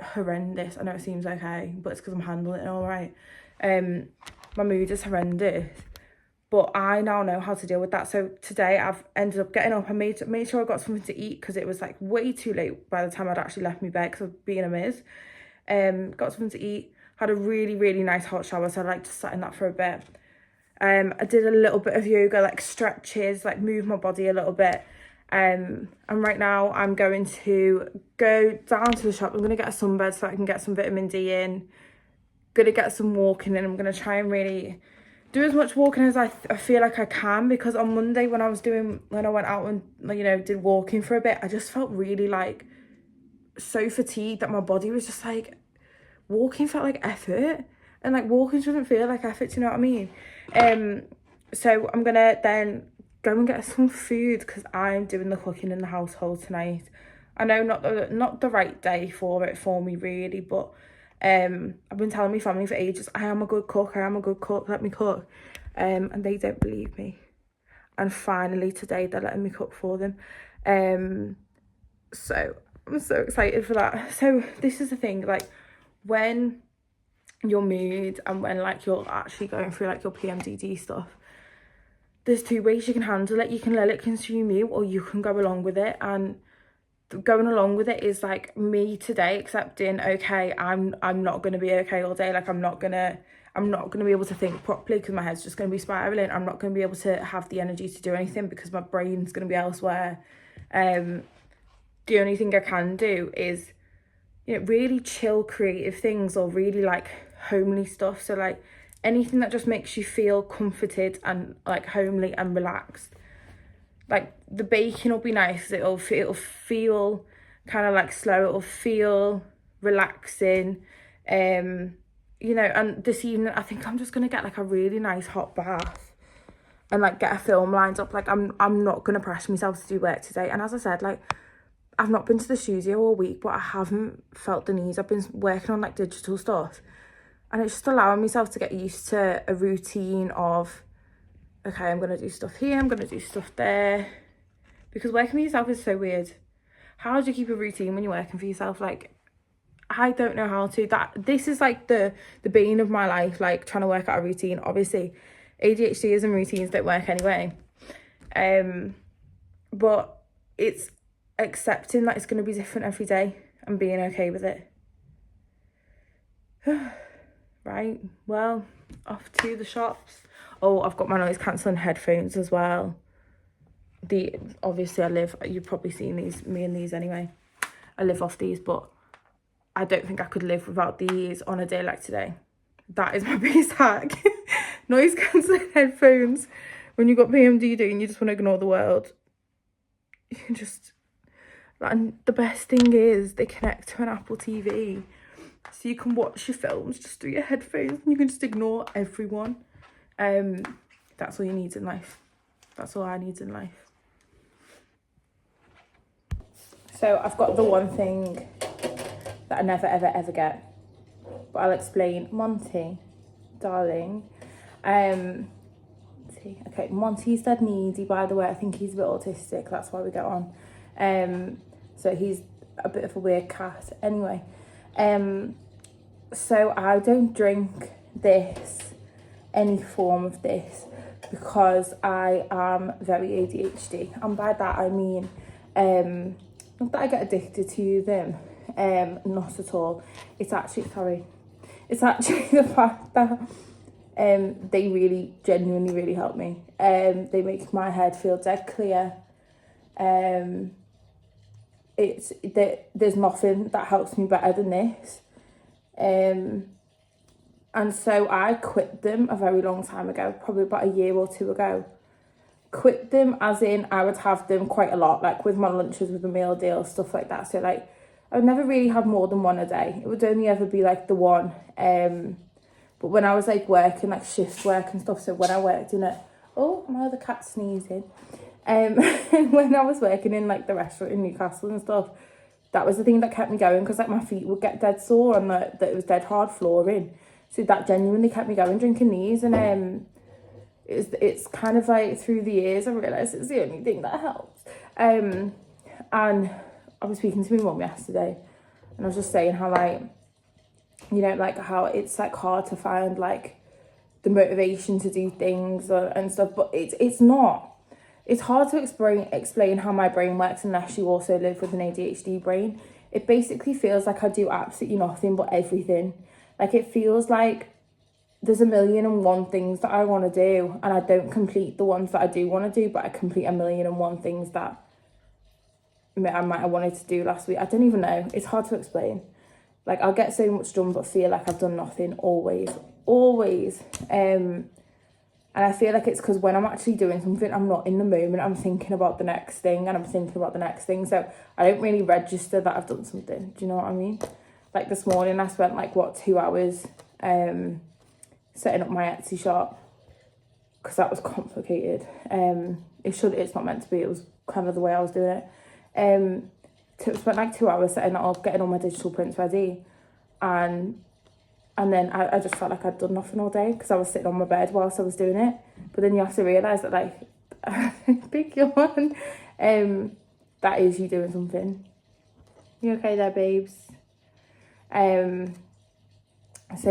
horrendous. I know it seems okay, but it's because I'm handling it all right. My mood is horrendous, but I now know how to deal with that. So today I've ended up getting up. I made sure I got something to eat, because it was like way too late by the time I'd actually left my bed, because I'd been a miss. Got something to eat, had a really, really nice hot shower, so I like just sat in that for a bit. I did a little bit of yoga, like stretches, like move my body a little bit. And right now I'm going to go down to the shop. I'm going to get a sunbed so I can get some vitamin D in. Going to get some walking in. I'm going to try and really do as much walking as I feel like I can, because on Monday when I went out and, you know, did walking for a bit, I just felt really like so fatigued that my body was just like, walking felt like effort, and like walking shouldn't feel like effort, you know what I mean? So I'm gonna then go and get some food, because I'm doing the cooking in the household tonight. I know not the right day for me really, but I've been telling my family for ages, I am a good cook, let me cook, and they don't believe me, and finally today they're letting me cook for them. So I'm so excited for that. So this is the thing, like when your mood and when like you're actually going through like your PMDD stuff, there's two ways you can handle it. You can let it consume you, or you can go along with it. And going along with it is like me today accepting, okay, I'm not going to be okay all day. Like I'm not going to be able to think properly, because my head's just going to be spiraling. I'm not going to be able to have the energy to do anything, because my brain's going to be elsewhere. The only thing I can do is, you know, really chill creative things, or really like homely stuff. So like anything that just makes you feel comforted and like homely and relaxed. Like the baking will be nice, it'll feel kind of like slow, it'll feel relaxing. You know, and this evening I think I'm just gonna get like a really nice hot bath and like get a film lined up. Like I'm not gonna pressure myself to do work today. And as I said, like I've not been to the studio all week, but I haven't felt the need. I've been working on like digital stuff, and it's just allowing myself to get used to a routine of, okay, I'm going to do stuff here, I'm going to do stuff there. Because working for yourself is so weird. How do you keep a routine when you're working for yourself? Like, I don't know how to. This is like the bane of my life, like trying to work out a routine. Obviously, ADHD and routines don't work anyway. But it's accepting that it's going to be different every day and being okay with it. Right, well, off to the shops. Oh, I've got my noise cancelling headphones as well. Obviously you've probably seen me in these anyway. I live off these, but I don't think I could live without these on a day like today. That is my biggest hack. Noise cancelling headphones. When you've got PMDD and you just want to ignore the world, you can just... And the best thing is they connect to an Apple TV, so you can watch your films just through your headphones, and you can just ignore everyone. That's all you need in life. That's all I need in life. So I've got the one thing that I never, ever, ever get. But I'll explain. Monty, darling. Okay, Monty's dead needy, by the way. I think he's a bit autistic. That's why we get on. So he's a bit of a weird cat. Anyway, so I don't drink this, any form of this, because I am very ADHD. And by that I mean, not that I get addicted to them, not at all. It's actually the fact that they really, genuinely really help me. They make my head feel dead clear. There's nothing that helps me better than this. And so I quit them a very long time ago, probably about a year or two ago. Quit them as in I would have them quite a lot, like with my lunches, with the meal deal, stuff like that. So like I would never really have more than one a day. It would only ever be like the one. But when I was like working like shift work and stuff, so when I worked in my other cat's sneezing. When I was working in like the restaurant in Newcastle and stuff, that was the thing that kept me going, because like my feet would get dead sore and that it was dead hard flooring. So that genuinely kept me going, drinking these. And it's kind of like through the years I realised it's the only thing that helps. And I was speaking to my mum yesterday, and I was just saying how like, you know, like how it's like hard to find like the motivation to do things and stuff, but it's not. It's hard to explain how my brain works unless you also live with an ADHD brain. It basically feels like I do absolutely nothing but everything. Like it feels like there's 1,000,001 things that I want to do, and I don't complete the ones that I do want to do, but I complete 1,000,001 things that I might have wanted to do last week. I don't even know. It's hard to explain. Like I'll get so much done but feel like I've done nothing always. And I feel like it's because when I'm actually doing something, I'm not in the moment. I'm thinking about the next thing, and I'm thinking about the next thing. So I don't really register that I've done something. Do you know what I mean? Like this morning I spent like 2 hours setting up my Etsy shop, because that was complicated. It's not meant to be. It was kind of the way I was doing it. Spent like 2 hours setting it up, getting all my digital prints ready, and then I just felt like I'd done nothing all day, because I was sitting on my bed whilst I was doing it. But then you have to realise that like big yawn, that is you doing something. You okay there, babes? So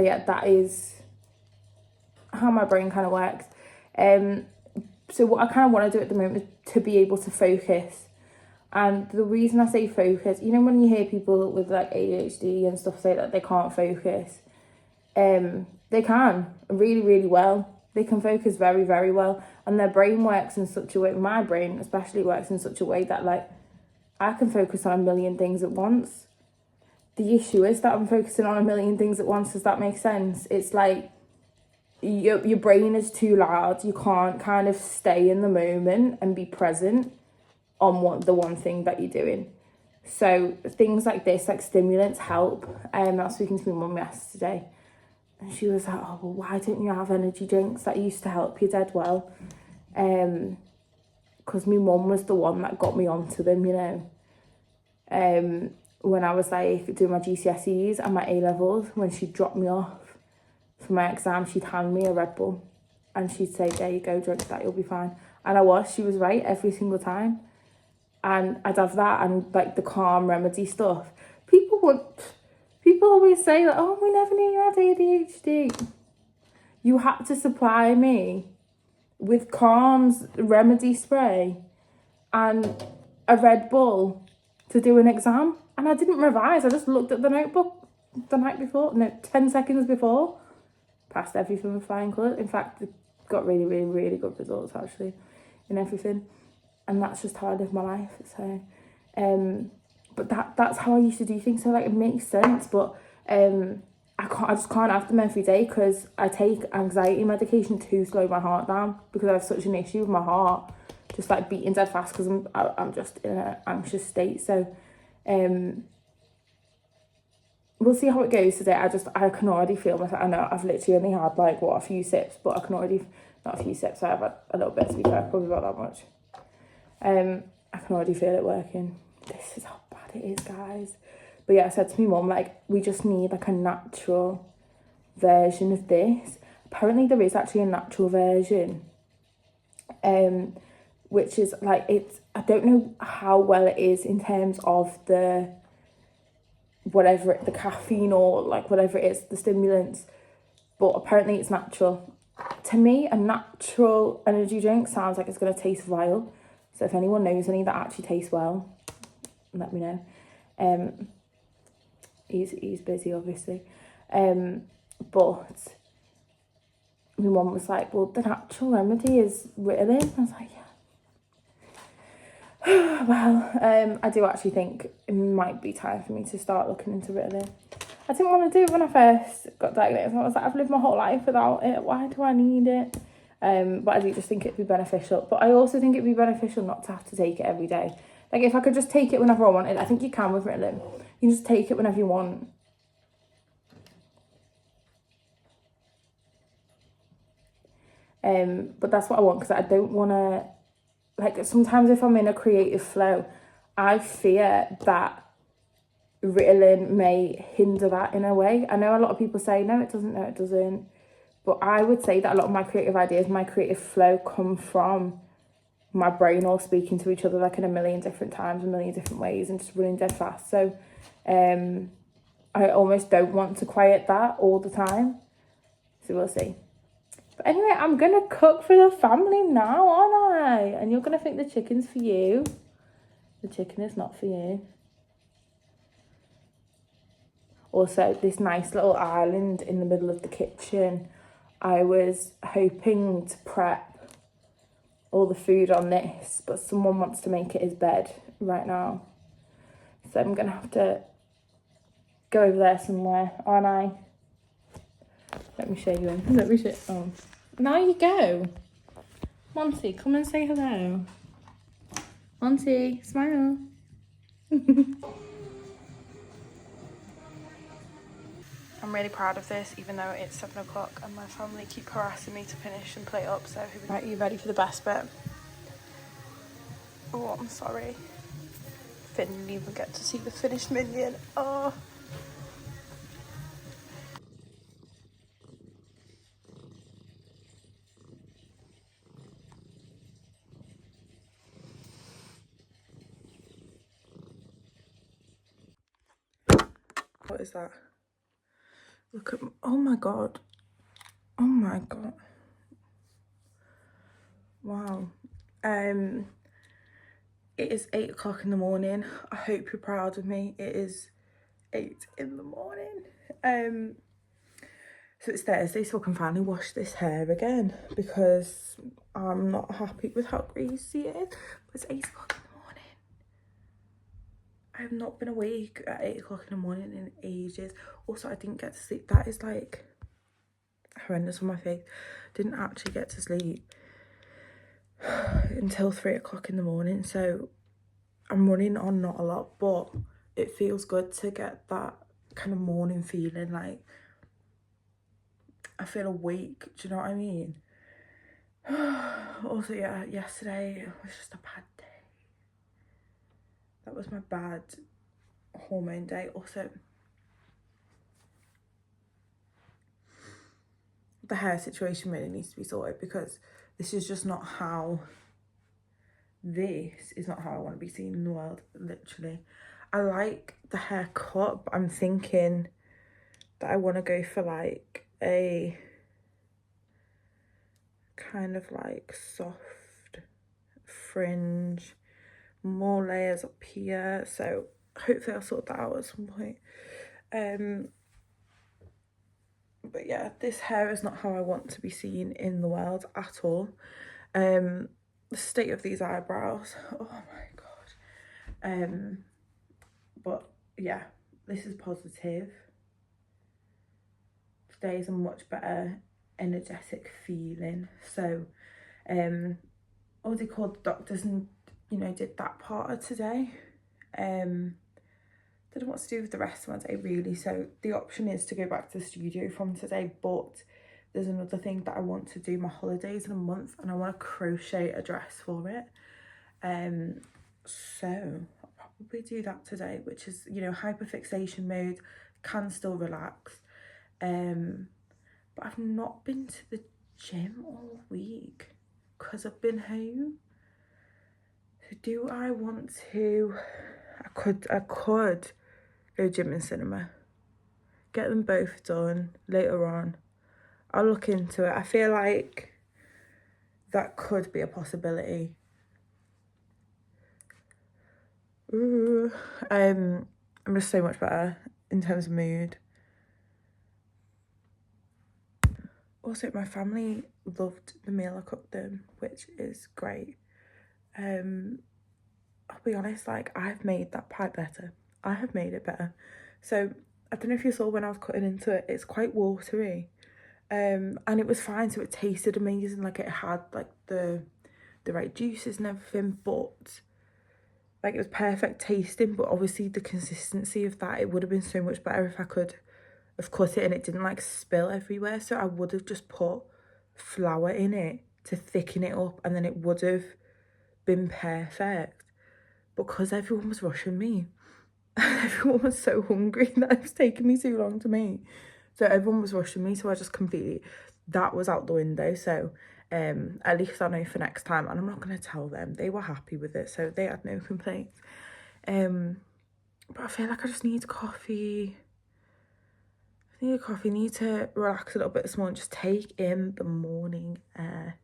yeah, that is how my brain kind of works. So what I kind of want to do at the moment is to be able to focus. And the reason I say focus, you know, when you hear people with like ADHD and stuff say that they can't focus, they can really, really well. They can focus very, very well. And their brain works in such a way, my brain especially works in such a way that like I can focus on 1,000,000 things at once. The issue is that I'm focusing on 1,000,000 things at once. Does that make sense? It's like your brain is too loud. You can't kind of stay in the moment and be present on the one thing that you're doing. So things like this, like stimulants, help. I was speaking to my mum yesterday, and she was like, oh, well, why don't you have energy drinks? That used to help you dead well. Because my mum was the one that got me onto them, you know. When I was like doing my GCSEs and my A-levels, when she dropped me off for my exam, she'd hand me a Red Bull and she'd say, there you go, drink that, you'll be fine. And she was right every single time. And I'd have that and like the calm remedy stuff. People always say that, oh, we never knew you had ADHD. You had to supply me with Calm's remedy spray and a Red Bull to do an exam. And I didn't revise. I just looked at the notebook the night before, 10 seconds before. Passed everything with flying colours. In fact, got really, really, really good results actually in everything. And that's just how I live my life. So, but that's how I used to do things. So like it makes sense, but I just can't have them every day, because I take anxiety medication to slow my heart down, because I have such an issue with my heart, just like beating dead fast, because I'm just in an anxious state. So, we'll see how it goes today. I can already feel myself. I know I've literally only had like a few sips, but I can already, not a few sips, I've had a little bit, to be fair, probably about that much. I can already feel it working. This is how bad bad it is, guys. But yeah, I said to my mum, like, we just need like a natural version of this. Apparently there is actually a natural version, which is like, it's, I don't know how well it is in terms of the whatever, the caffeine or like whatever it is, the stimulants, but apparently it's natural. To me, a natural energy drink sounds like it's going to taste vile. So if anyone knows any that actually taste well, let me know. He's busy, obviously. But my mum was like, well, the natural remedy is Ritalin. I was like, yeah. Well, I do actually think it might be time for me to start looking into Ritalin. I didn't want to do it when I first got diagnosed. I was like, I've lived my whole life without it. Why do I need it? But I do just think it'd be beneficial. But I also think it'd be beneficial not to have to take it every day. Like, if I could just take it whenever I wanted, I think you can with Ritalin. You can just take it whenever you want. But that's what I want, because I don't want to, like, sometimes if I'm in a creative flow, I fear that Ritalin may hinder that in a way. I know a lot of people say, no, it doesn't, no, it doesn't. But I would say that a lot of my creative ideas, my creative flow come from my brain all speaking to each other like in a million different times, a million different ways, and just running dead fast. So I almost don't want to quiet that all the time. So we'll see. But anyway, I'm going to cook for the family now, aren't I? And you're going to think the chicken's for you. The chicken is not for you. Also, this nice little island in the middle of the kitchen, I was hoping to prep all the food on this, but someone wants to make it his bed right now. So I'm going to have to go over there somewhere, aren't I? Let me show you in. Let me show. Oh, now you go. Monty, come and say hello. Monty, smile. I'm really proud of this, even though it's 7 o'clock and my family keep harassing me to finish and play up. So, right, are you ready for the best bit? Oh, I'm sorry. Didn't even get to see the finished minion. Oh. What is that? Look at, oh my god. Oh my god. Wow. It is 8 o'clock in the morning. I hope you're proud of me. It is 8 in the morning. So it's Thursday, so I can finally wash this hair again because I'm not happy with how greasy it is. But it's 8 o'clock in the morning. I have not been awake at 8 o'clock in the morning in ages. Also, I didn't get to sleep. That is like horrendous on my face. Didn't actually get to sleep until 3 o'clock in the morning. So I'm running on not a lot, but it feels good to get that kind of morning feeling. Like, I feel awake, do you know what I mean? Also, yeah, yesterday was just a bad day. That was my bad hormone day. Also, the hair situation really needs to be sorted, because this is just not how, this is not how I want to be seen in the world, literally. I like the haircut, but I'm thinking that I want to go for like a kind of like soft fringe, more layers up here. So hopefully I'll sort that out at some point. But yeah, this hair is not how I want to be seen in the world at all. The state of these eyebrows, oh my god. But yeah, this is positive. Today is a much better energetic feeling. So already called the doctors and, you know, did that part of today. Didn't know what to do with the rest of my day really, so the option is to go back to the studio from today, but there's another thing that I want to do. My holiday's in a month and I want to crochet a dress for it. So I'll probably do that today, which is, you know, hyperfixation mode, can still relax. But I've not been to the gym all week because I've been home. So do I want to? I could go gym and cinema. Get them both done later on. I'll look into it. I feel like that could be a possibility. Ooh. I'm just so much better in terms of mood. Also, my family loved the meal I cooked them, which is great. I'll be honest, like, I've made that pie better. I have made it better. So I don't know if you saw when I was cutting into it, it's quite watery. And it was fine, so it tasted amazing. Like, it had like the right juices and everything, but like, it was perfect tasting. But obviously the consistency of that, it would have been so much better if I could have cut it and it didn't like spill everywhere. So I would have just put flour in it to thicken it up, and then it would have been perfect. Because everyone was rushing me. Everyone was so hungry that it was taking me too long to make. So everyone was rushing me, so I just completely, that was out the window. So at least I know for next time, and I'm not going to tell them. They were happy with it, so they had no complaints. But I feel like I just need coffee. I need a coffee. I need to relax a little bit this morning, just take in the morning air.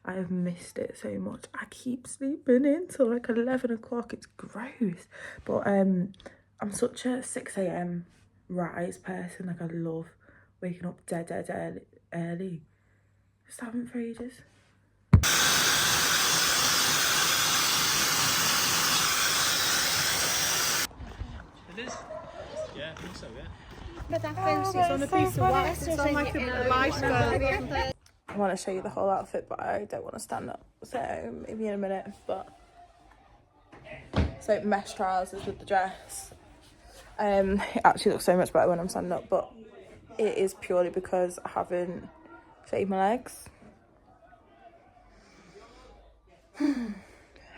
I have missed it so much. I keep sleeping in till like 11 o'clock. It's gross. But I'm such a 6 a.m. rise person. Like, I love waking up dead early. Just haven't for ages. It is? Yeah, I think so, yeah. But that fence is on a piece of wax. It's on like a bicycle. I want to show you the whole outfit, but I don't want to stand up. So maybe in a minute. But so mesh trousers with the dress. It actually looks so much better when I'm standing up, but it is purely because I haven't shaved my legs.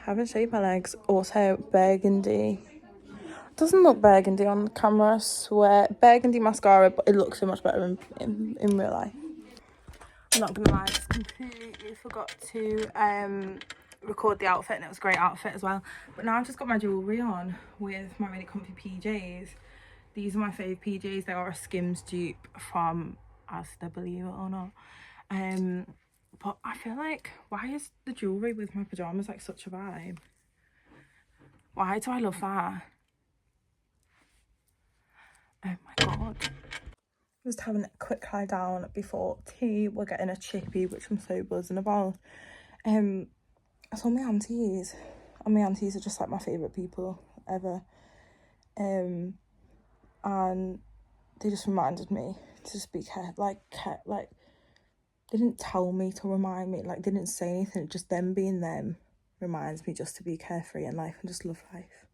Haven't shaved my legs. Also, burgundy. Doesn't look burgundy on camera, I swear. Burgundy mascara, but it looks so much better in real life. I'm not gonna lie, I just completely forgot to record the outfit, and it was a great outfit as well. But now I've just got my jewellery on with my really comfy PJs. These are my fave PJs. They are a Skims dupe from Asda, believe it or not. But I feel like, why is the jewellery with my pyjamas like such a vibe? Why do I love that? Oh my god. Just having a quick lie down before tea. We're getting a chippy, which I'm so buzzing about. I saw my aunties, and my aunties are just like my favourite people ever. And they just reminded me to just be like they didn't tell me to remind me, like they didn't say anything, just them being them reminds me just to be carefree in life and just love life.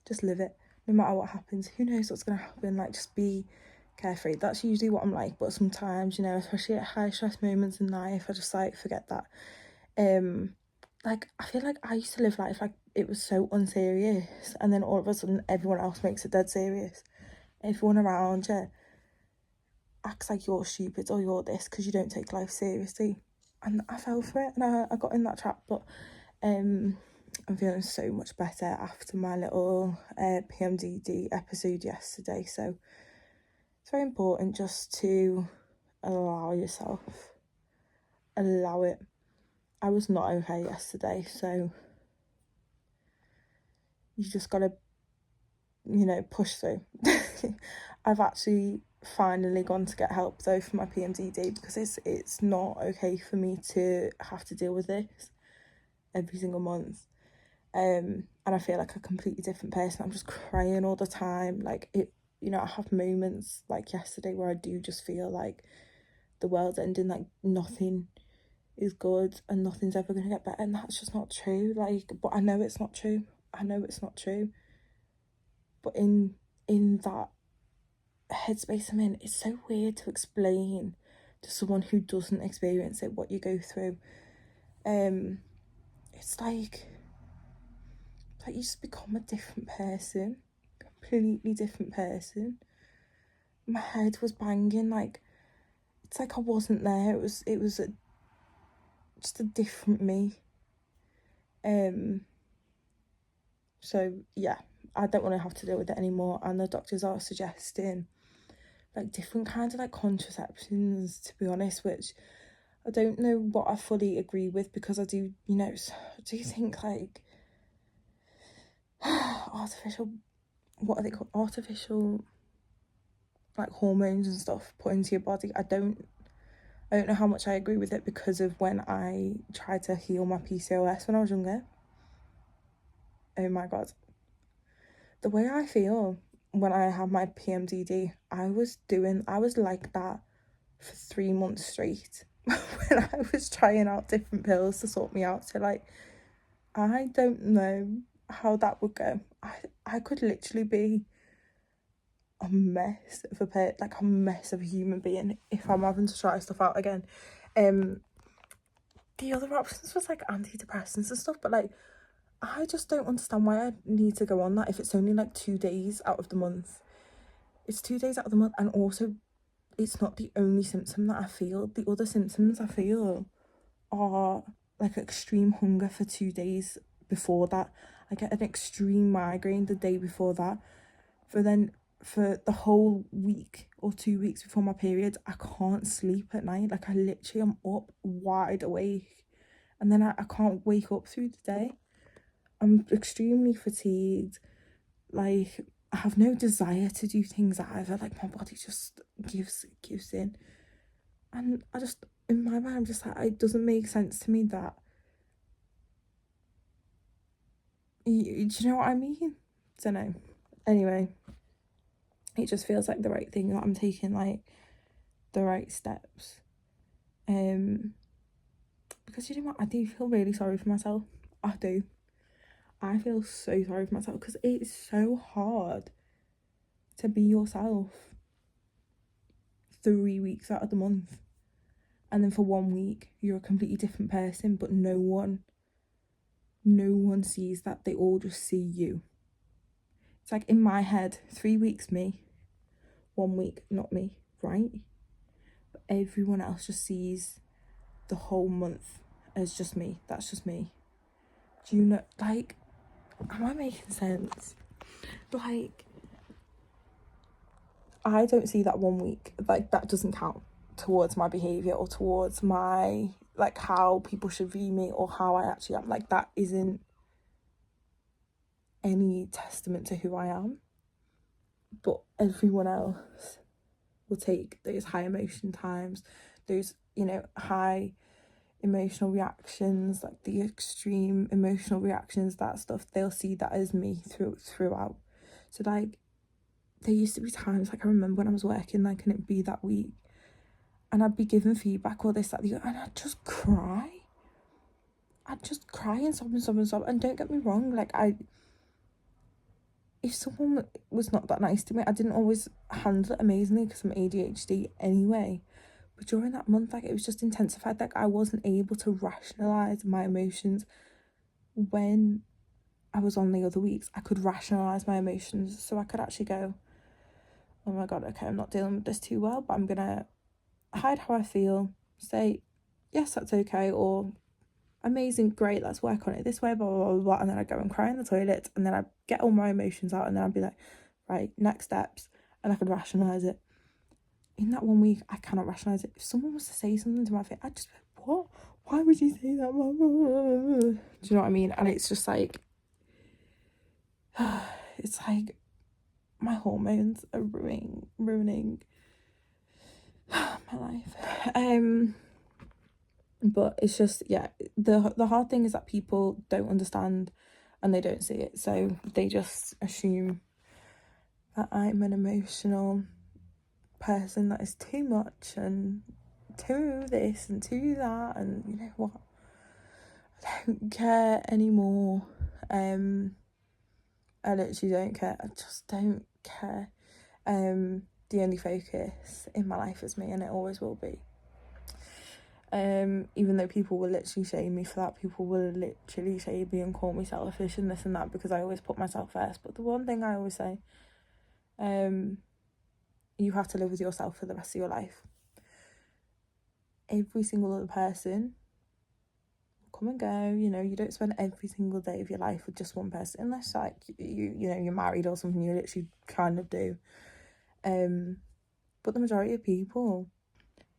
Just live it, no matter what happens. Who knows what's gonna happen? Like, just be carefree. That's usually what I'm like, but sometimes, you know, especially at high stress moments in life, I just like forget that. Like, I feel like I used to live life like it was so unserious, and then all of a sudden everyone else makes it dead serious. Everyone around you acts like you're stupid or you're this because you don't take life seriously. And I fell for it, and I got in that trap. But I'm feeling so much better after my little PMDD episode yesterday. So it's very important just to allow yourself, allow it. I was not okay yesterday, so you just gotta, you know, push through. I've actually finally gone to get help though for my PMDD, because it's not okay for me to have to deal with this every single month. And I feel like a completely different person. I'm just crying all the time. Like, it, you know, I have moments like yesterday where I do just feel like the world's ending, like nothing is good and nothing's ever gonna get better, and that's just not true. Like, but I know it's not true. I know it's not true. But in that headspace I'm in, it's so weird to explain to someone who doesn't experience it what you go through. It's like like you just become a different person, completely different person. My head was banging, like it's like I wasn't there. It was just a different me. So yeah, I don't want to have to deal with it anymore, and the doctors are suggesting like different kinds of like contraceptions, to be honest, which I don't know what I fully agree with, because I do, you know, I do think like artificial, what are they called, artificial like hormones and stuff put into your body. I don't know how much I agree with it, because of when I tried to heal my PCOS when I was younger. Oh my god, the way I feel when I had my PMDD, I was like that for 3 months straight when I was trying out different pills to sort me out. So like, I don't know how that would go. I could literally be a mess of a mess of a human being if I'm having to try stuff out again. The other options was like antidepressants and stuff, but like I just don't understand why I need to go on that if it's only like 2 days out of the month. It's 2 days out of the month, and also it's not the only symptom that I feel. The other symptoms I feel are like extreme hunger for 2 days before that. I get an extreme migraine the day before that. For the whole week or 2 weeks before my period, I can't sleep at night. Like I literally am up wide awake, and then I can't wake up through the day. I'm extremely fatigued. Like I have no desire to do things either. Like my body just gives in. And I just, in my mind, I'm just like, it doesn't make sense to me that, do you know what I mean? Don't know. Anyway, it just feels like the right thing, that I'm taking like the right steps. Because you know what, I do feel really sorry for myself. I do. I feel so sorry for myself, because it's so hard to be yourself 3 weeks out of the month, and then for 1 week you're a completely different person, but no one sees that. They all just see you. It's like in my head, 3 weeks me, 1 week not me, right? But everyone else just sees the whole month as just me. That's just me. Do you know, like, am I making sense? Like, I don't see that 1 week, like that doesn't count towards my behaviour or towards my, like, how people should view me or how I actually am. Like, that isn't any testament to who I am. But everyone else will take those high emotion times, those, you know, high emotional reactions, like the extreme emotional reactions, that stuff, they'll see that as me throughout. So like, there used to be times, like I remember when I was working, like, and it'd be that week, and I'd be given feedback or this, that, the other, and I'd just cry and sob. And don't get me wrong, like, if someone was not that nice to me, I didn't always handle it amazingly because I'm ADHD anyway. But during that month, like, it was just intensified. Like, I wasn't able to rationalise my emotions. When I was on the other weeks, I could rationalise my emotions. So I could actually go, oh my god, okay, I'm not dealing with this too well, but I'm gonna hide how I feel, say, yes, that's okay, or amazing, great, let's work on it this way, blah, blah, blah, blah. And then I'd go and cry in the toilet, and then I'd get all my emotions out, and then I'd be like, right, next steps, and I could rationalise it. In that 1 week, I cannot rationalise it. If someone was to say something to my face, I'd just be like, what? Why would you say that? Do you know what I mean? And it's just like, it's like my hormones are ruining my life. But it's just, yeah, the hard thing is that people don't understand and they don't see it, so they just assume that I'm an emotional person that is too much and too this and too that, and you know what, I don't care anymore. I literally don't care. I just don't care. The only focus in my life is me, and it always will be. Even though people will literally shame me for that, people will literally shame me and call me selfish and this and that, because I always put myself first. But the one thing I always say, you have to live with yourself for the rest of your life. Every single other person will come and go, you know. You don't spend every single day of your life with just one person, unless like you know, you're married or something. You literally kind of do. But the majority of people,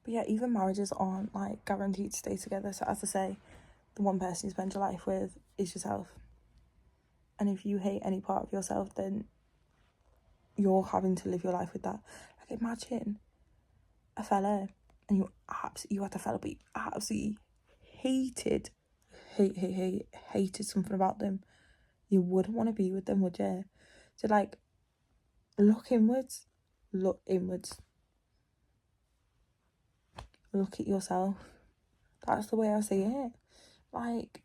but yeah, even marriages aren't like guaranteed to stay together. So as I say, the one person you spend your life with is yourself. And if you hate any part of yourself, then you're having to live your life with that. Like, imagine a fella, and you had a fella, but you absolutely hated something about them. You wouldn't want to be with them, would you? So like, look inwards, look at yourself. That's the way I see it. Like,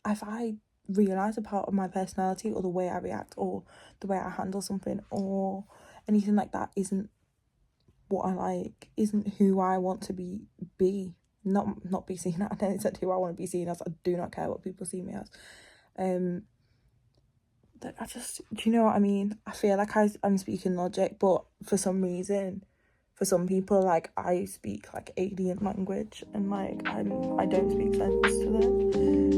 if I realise a part of my personality, or the way I react, or the way I handle something, or anything like that isn't what I like, isn't who I want to be not be seen as, I don't said who I want to be seen as, I do not care what people see me as, that I just, do you know what I mean? I feel like I'm speaking logic, but for some reason, for some people, like, I speak like alien language, and like I don't speak sense to them.